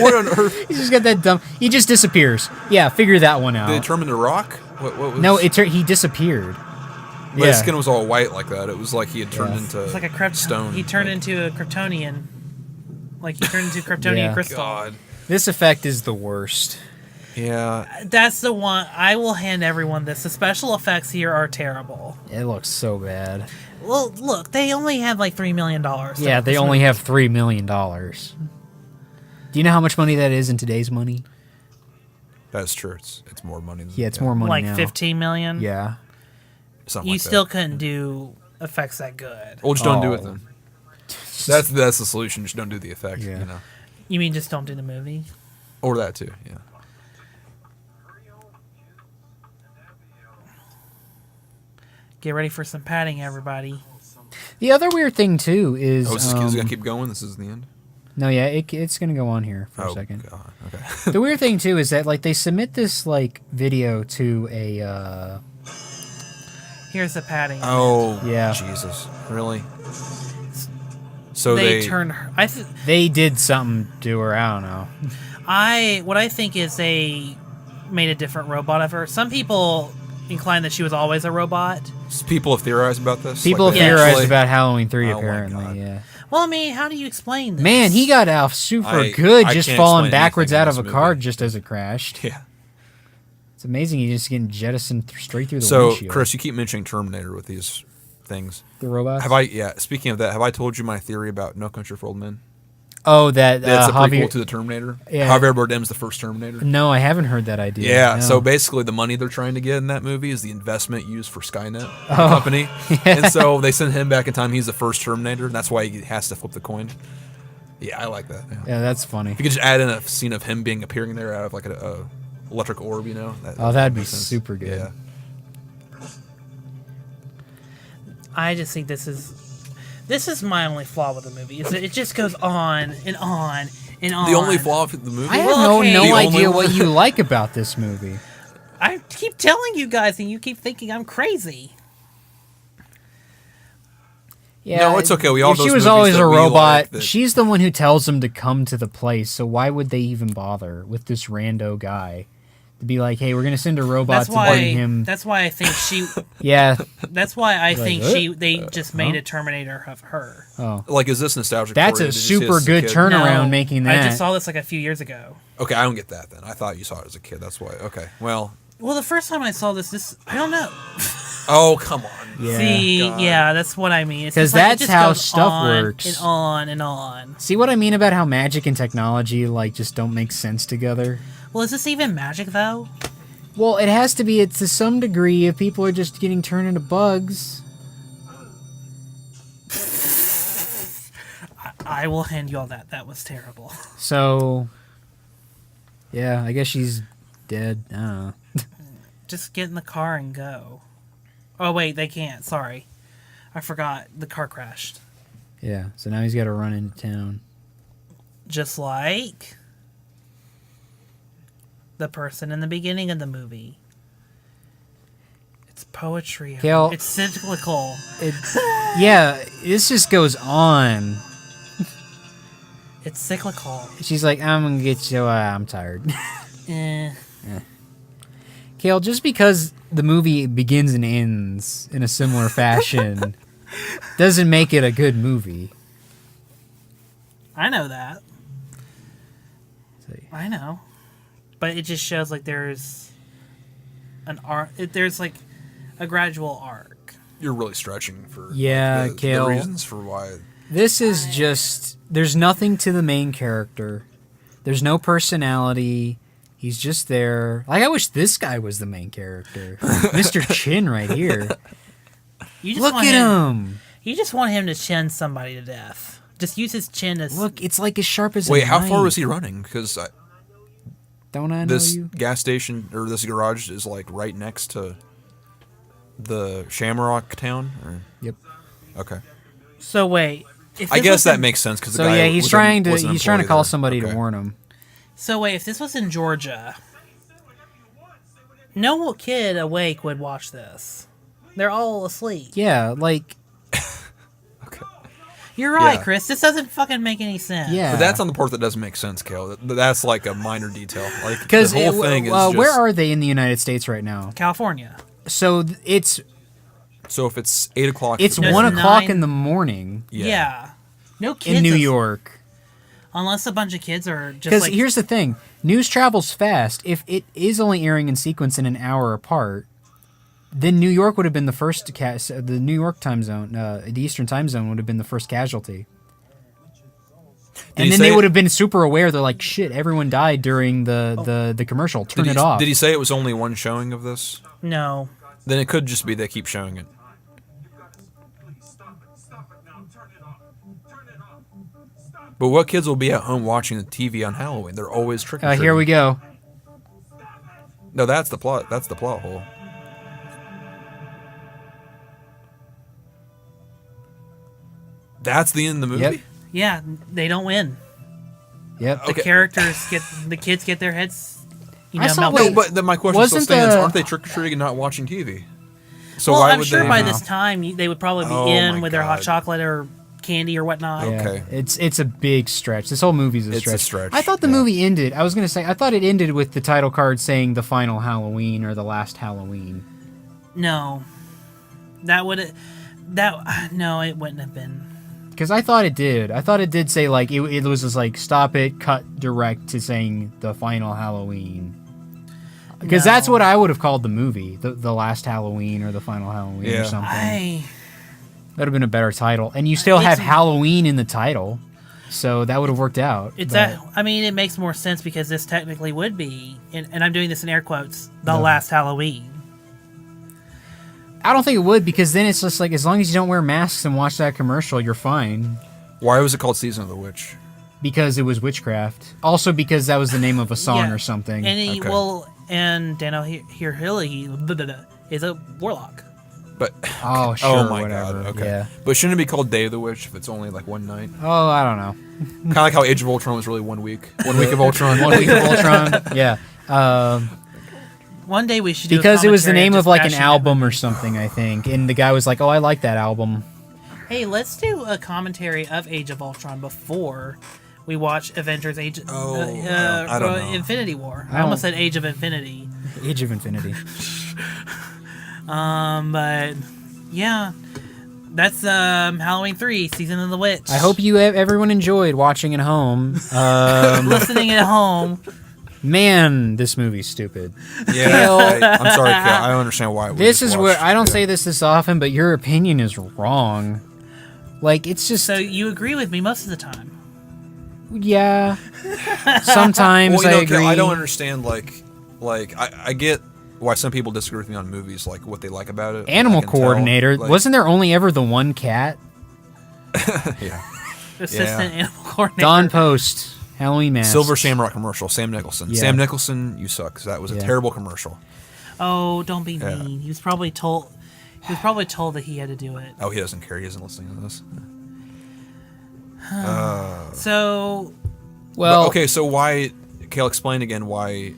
What on earth? He's just got that dumb. He just disappears. Yeah, figure that one out. Did it turn into rock? What was? No, he disappeared. But yeah. his skin was all white like that. It was like he had turned into It's like a stone. He turned Like, into a Kryptonian. Like he turned into Kryptonian Yeah. crystal. God. This effect is the worst. Yeah. That's the one. I will hand everyone this. The special effects here are terrible. It looks so bad. Well, look, they only have like $3 million. Yeah, they only have $3 million. Do you know how much money that is in today's money? That's true. It's more money. Than, Yeah, it's more money like now. 15 million. Yeah. Something You like still that. couldn't do effects that good. Well, just don't do it Oh. then. That's the solution. Just don't do the effect. Yeah. You know, You mean just don't do the movie? or that too. Yeah. Get ready for some padding, everybody. The other weird thing too is Oh, is this gonna keep going? This is the end. no, yeah, it's gonna go on here for a second. God. Okay. The weird thing too is that like they submit this like video to a Here's the padding. Oh. Yeah. Jesus. Really? So they they turn her. they did something to her. I don't know. What I think is they made a different robot of her. Some people inclined that she was always a robot. people have theorized about this. People Like, have they theorized actually- about Halloween 3 Oh my apparently. God. Yeah. Well, I mean, how do you explain this? Man, he got off super I good can't just explain falling anything backwards in out of this a car movie. just as it crashed. Yeah. It's amazing he just getting jettisoned straight through the So, windshield. Chris, you keep mentioning Terminator with these things. The robots? Speaking of that, have I told you my theory about No Country for Old Men? Oh, that That's a prequel Javier... to the Terminator. Yeah. Javier Bardem's the first Terminator. No, I haven't heard that idea. Yeah, No. so basically the money they're trying to get in that movie is the investment used for Skynet the Oh. company. And so they send him back in time. He's the first Terminator, and that's why he has to flip the coin. Yeah, I like that. Yeah. Yeah, that's funny. If you could just add in a scene of him appearing there out of like a electric orb, you know? Oh, that'd be makes sense. super good. Yeah. I just think this is my only flaw with the movie. Is that it just goes on and on and on. The only flaw of the movie? I have Well, okay. no The only idea one? what you like about this movie. I keep telling you guys, and you keep thinking I'm crazy. Yeah, No, it's okay. We all if those she was movies always that a we robot, like that- she's the one who tells them to come to the place. So why would they even bother with this rando guy to be like, "Hey, we're gonna send a robot That's to why. bring him"? That's why I think she. Yeah. That's why I think "Huh? they just made a Terminator of her. Oh, Like, is this nostalgic? that's for you? a Did you see super this as a good kid? turnaround No, making that. I just saw this like a few years ago. Okay, I don't get that then. I thought you saw it as a kid. That's why. Okay, well. Well, the first time I saw this I don't know. Oh, come on. Yeah. See, God. yeah, that's what I mean. It's 'Cause just like, it that's just how goes stuff on works. and on and on. See what I mean about how magic and technology like just don't make sense together? Well, is this even magic though? Well, it has to be it to some degree if people are just getting turned into bugs. I will hand you all that. That was terrible. So, yeah, I guess she's dead. I don't know. Just get in the car and go. Oh wait, they can't. Sorry, I forgot. The car crashed. Yeah, so now he's got to run into town. Just like the person in the beginning of the movie. It's poetry. Kale- It's cyclical. Yeah, this just goes on. It's cyclical. She's like, I'm gonna get you. I'm tired. Eh. Kale, just because the movie begins and ends in a similar fashion doesn't make it a good movie. I know that. So- I know. But it just shows like there's an arc. There's like a gradual arc. You're really stretching for Yeah, the Kale. reasons for why. This is just. There's nothing to the main character. There's no personality. He's just there. Like, I wish this guy was the main character. Mr. Chin right here. You just Look want at him. You just want him to chin somebody to death. Just use his chin as. Look, it's like as sharp as Wait, a how far knife. was he running? Because Don't I know this you? gas station or this garage is like right next to the Shamrock town. Or? Yep. Okay. So wait. If I this guess was that in- makes sense because So yeah, he's trying to call somebody to warn him. So wait, if this was in Georgia, no kid awake would watch this. They're all asleep. Yeah, like You're right, Yeah. Chris. This doesn't fucking make any sense. yeah. But that's on the part that doesn't make sense, Kale. That's like a minor detail. Like because the whole thing is just, where are they in the United States right now? California. So it's So if it's 8 o'clock, it's No, it's 1:00 9. in the morning Yeah. No kids in New as- York. Unless a bunch of kids are just Because like. here's the thing: news travels fast. If it is only airing in sequence in an hour apart, then New York would have been the first. The New York time zone, the Eastern time zone, would have been the first casualty. he And then say they it- would have been super aware. They're like, "Shit, everyone died during the commercial. Turn it off." Did he say it was only one showing of this? No. Then it could just be they keep showing it. Please stop it. Stop it now. Turn it off. Turn it off. Stop. But what kids will be at home watching the TV on Halloween? They're always trick or treating. Here we go. No, that's the plot. That's the plot hole. That's the end of the movie. Yep. Yeah, they don't win. Yep. The Okay. characters get. The kids get their heads. You I know, saw- melted. No, but then my question still Wasn't stands: the- aren't they trick or treating and not watching TV? So Well, why I'm would sure they? by this time they would probably be Oh in my with their hot God. chocolate or candy or whatnot. Yeah, Okay. it's a big stretch. This whole movie's a It's stretch. a stretch, I thought the yeah. movie ended. I was gonna say I thought it ended with the title card saying the final Halloween or the last Halloween. No, that would. That no, it wouldn't have been. Because I thought it did. I thought it did say like it was just like stop it, cut direct to saying the final Halloween. Because that's No. what I would have called the movie, the last Halloween or the final Halloween Yeah. or something. I. That would have been a better title. And you still It's- have Halloween in the title, so that would have worked out. It's but- that. I mean, it makes more sense because this technically would be, and I'm doing this in air quotes, the last Halloween. I don't think it would because then it's just like as long as you don't wear masks and watch that commercial, you're fine. Why was it called Season of the Witch? Because it was witchcraft. Also because that was the name of a song Yeah. or something. And he Okay. will, and Dano here Hilly is a warlock. But Oh, sure, oh my whatever. god, okay. Yeah. But shouldn't it be called Day of the Witch if it's only like one night? Oh, I don't know. Kind of like how Age of Ultron was really 1 week. 1 week of Ultron. 1 week of Ultron. Yeah. One day we should do a Because it was the commentary name just of like an bashing that album movie. or something, I think. And the guy was like, "Oh, I like that album." Hey, let's do a commentary of Age of Ultron before we watch Avengers Age I don't know. Infinity War. I I almost don't- said Age of Infinity. Age of Infinity. But yeah, that's Halloween 3, Season of the Witch. I hope everyone enjoyed watching at home. listening at home. Man, this movie's stupid. Yeah, I'm sorry, Kale. I don't understand why. We This just is where watched- I don't say this often, but your opinion is wrong. Like it's just So you agree with me most of the time. yeah. Sometimes Well, you know, I Kale, agree. I don't understand. Like I get why some people disagree with me on movies, like what they like about it. Animal I can tell, coordinator. like- Wasn't there only ever the one cat? Yeah. Assistant animal coordinator. Don Post. Halloween mask. Silver Shamrock commercial. Sam Nicholson. Yeah. Sam Nicholson, you suck. 'Cause that was a Yeah. terrible commercial. Oh, don't be Yeah. mean. He was probably told. He was probably told that he had to do it. Oh, he doesn't care. He isn't listening to this. So Well, But, okay, so why? Kale, explain again why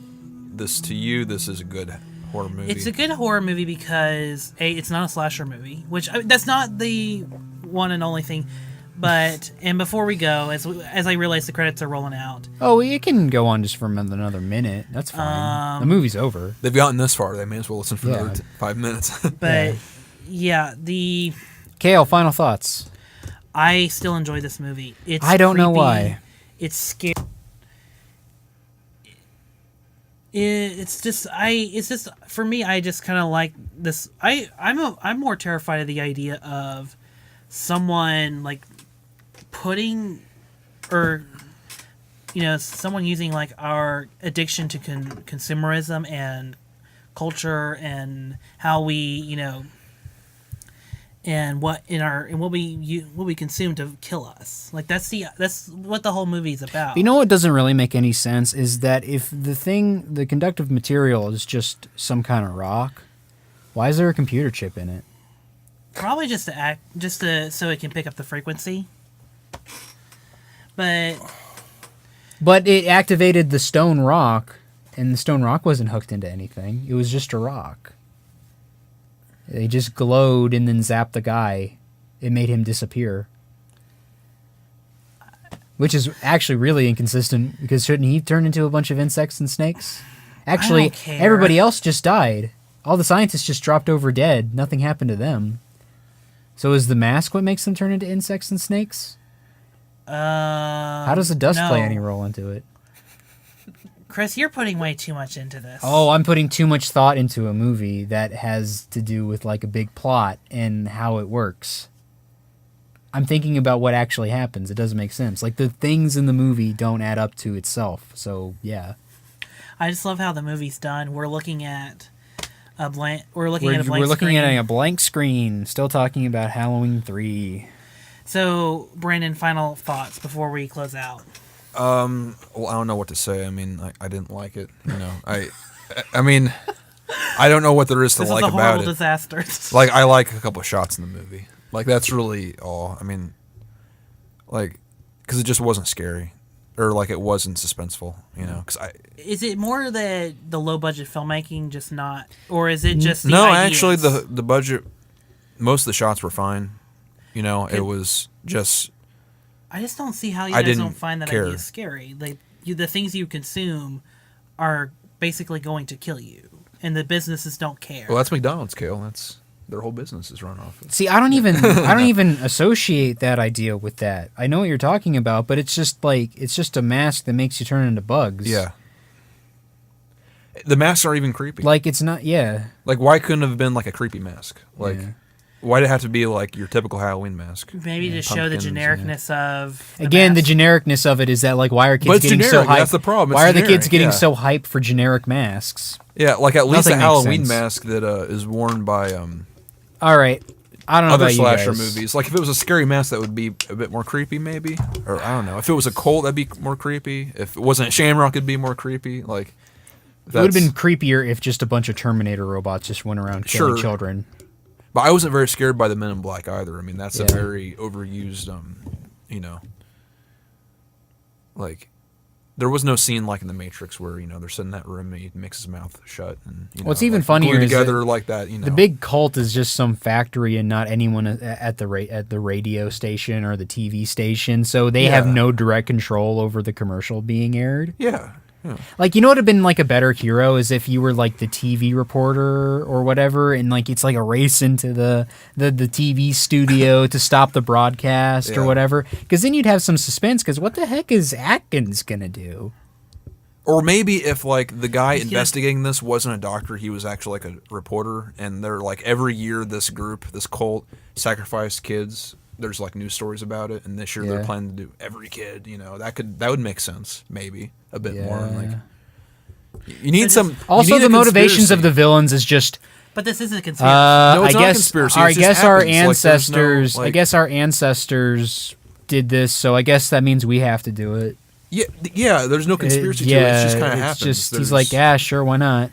this to you, this is a good horror movie? It's a good horror movie because it's not a slasher movie, which that's not the one and only thing. But and before we go, as I realize the credits are rolling out. Oh, it can go on just for another minute. That's fine. The movie's over. They've gotten this far. They may as well listen for another 5 minutes. But the Kale, final thoughts. I still enjoy this movie. I don't know creepy. why. It's scary. It's just for me. I just kind of like this. I'm more terrified of the idea of someone like putting or someone using like our addiction to consumerism and culture and how we and what we consume to kill us. Like that's what the whole movie's about. You know what doesn't really make any sense is that if the conductive material is just some kind of rock, why is there a computer chip in it? Probably just so it can pick up the frequency. But it activated the stone rock, and the stone rock wasn't hooked into anything. It was just a rock. They just glowed and then zapped the guy. It made him disappear. Which is actually really inconsistent, because shouldn't he turn into a bunch of insects and snakes? Actually, I don't care. Everybody else just died. All the scientists just dropped over dead. Nothing happened to them. So is the mask what makes them turn into insects and snakes? How does the dust play any role into it? Chris, you're putting way too much into this. Oh, I'm putting too much thought into a movie that has to do with like a big plot and how it works. I'm thinking about what actually happens. It doesn't make sense. Like the things in the movie don't add up to itself. So yeah. I just love how the movie's done. We're looking at a blank. We're We're looking looking screen. at a blank screen. Still talking about Halloween 3. So, Brandon, final thoughts before we close out. Well, I don't know what to say. I mean, I didn't like it. I mean, I don't know what there is to This like is a about horrible it. disaster. Like, I like a couple of shots in the movie. Like, that's really all. I mean, like, because it just wasn't scary, or like it wasn't suspenseful. Is it more the low budget filmmaking, just not, or is it just the no? ideas? Actually, the budget, most of the shots were fine. It was just. I just don't see how you I guys didn't don't find that care. idea scary. Like the things you consume are basically going to kill you, and the businesses don't care. Well, that's McDonald's, Kale. That's their whole business is run off. See, I don't even associate that idea with that. I know what you're talking about, but it's just a mask that makes you turn into bugs. Yeah. The masks aren't even creepy. Like it's not. Yeah. Like, why couldn't it have been like a creepy mask? Like, Yeah. why did it have to be like your typical Halloween mask? Maybe to show the Pumpkins, genericness of the Again, mask. the genericness of it is that like why are But kids it's getting so generic, hyped? that's the problem, it's Why are the kids generic, getting yeah. so hyped for generic masks? Yeah, like at least Nothing a makes Halloween sense. mask that is worn by All right, I don't know other about slasher you guys. movies. Like if it was a scary mask, that would be a bit more creepy, maybe. Or I don't know. If it was a cult, that'd be more creepy. If it wasn't Shamrock, it'd be more creepy. Like It would have that's- been creepier if just a bunch of Terminator robots just went around killing Sure. children. But I wasn't very scared by the Men in Black either. I mean, that's a Yeah. very overused, like there was no scene like in The Matrix where they're sitting in that room and he makes his mouth shut and What's even like, funnier glue is together that like that. The big cult is just some factory and not anyone at the radio station or the TV station, so they have Yeah. no direct control over the commercial being aired. yeah. Like, you know what would have been like a better hero is if you were like the TV reporter or whatever, and like it's like a race into the TV studio to stop the broadcast or Yeah. whatever. Because then you'd have some suspense. Because what the heck is Atkins gonna do? Or maybe if like the guy investigating this wasn't a doctor, he was actually like a reporter, and they're like every year this cult sacrificed kids. There's like news stories about it, and this year they're Yeah. planning to do every kid. That would make sense, maybe a bit more. Like you need some. Also, you need the a motivations of conspiracy. the villains is just. But this isn't a conspiracy. No, I it's not a guess. conspiracy, I it just guess our happens. Like, there's no, ancestors. I like- guess our ancestors did this, so I guess that means we have to do it. Yeah. There's no conspiracy to it. It's just kind of happens. Just, he's There's- like, yeah, sure, why not?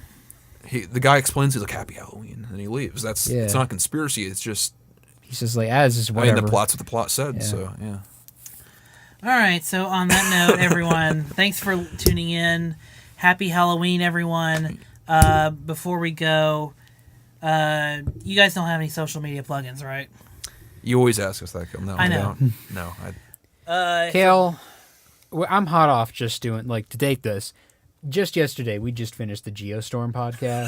the guy explains, he's like, "Happy Halloween," and he leaves. It's Yeah. not a conspiracy. It's just. He's just like, it's just I whatever. mean, the plot's what the plot said. Yeah. So yeah. All right, so on that note, everyone, thanks for tuning in. Happy Halloween, everyone. Before we go, you guys don't have any social media plugins, right? You always ask us that, Kale. No, I know. don't. No, Kale, I'm hot off just doing, like, to date this. Just yesterday, we just finished the Geostorm podcast.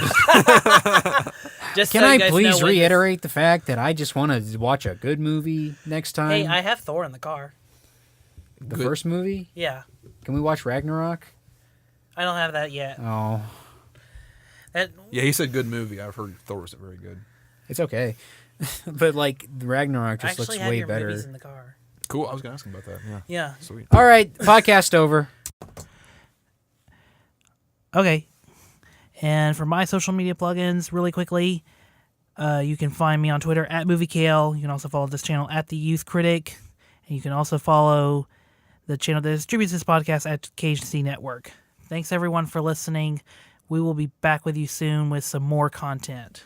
Just Can so you I guys know please what reiterate the fact that I just want to watch a good movie next time? Hey, I have Thor in the car. The Good. first movie? Yeah, Can we watch Ragnarok? I don't have that yet. Oh, That yeah, he said good movie. I've heard Thor was very good. it's okay. But, like, Ragnarok I just actually looks have way your better. movies in the car. Cool. I was gonna ask him about that. Yeah. Yeah. Sweet. All right, podcast over. Okay. And for my social media plugins, really quickly, you can find me on Twitter at MovieKale. You can also follow this channel at The Youth Critic. And you can also follow the channel that distributes this podcast at KHC Network. Thanks, everyone, for listening. We will be back with you soon with some more content.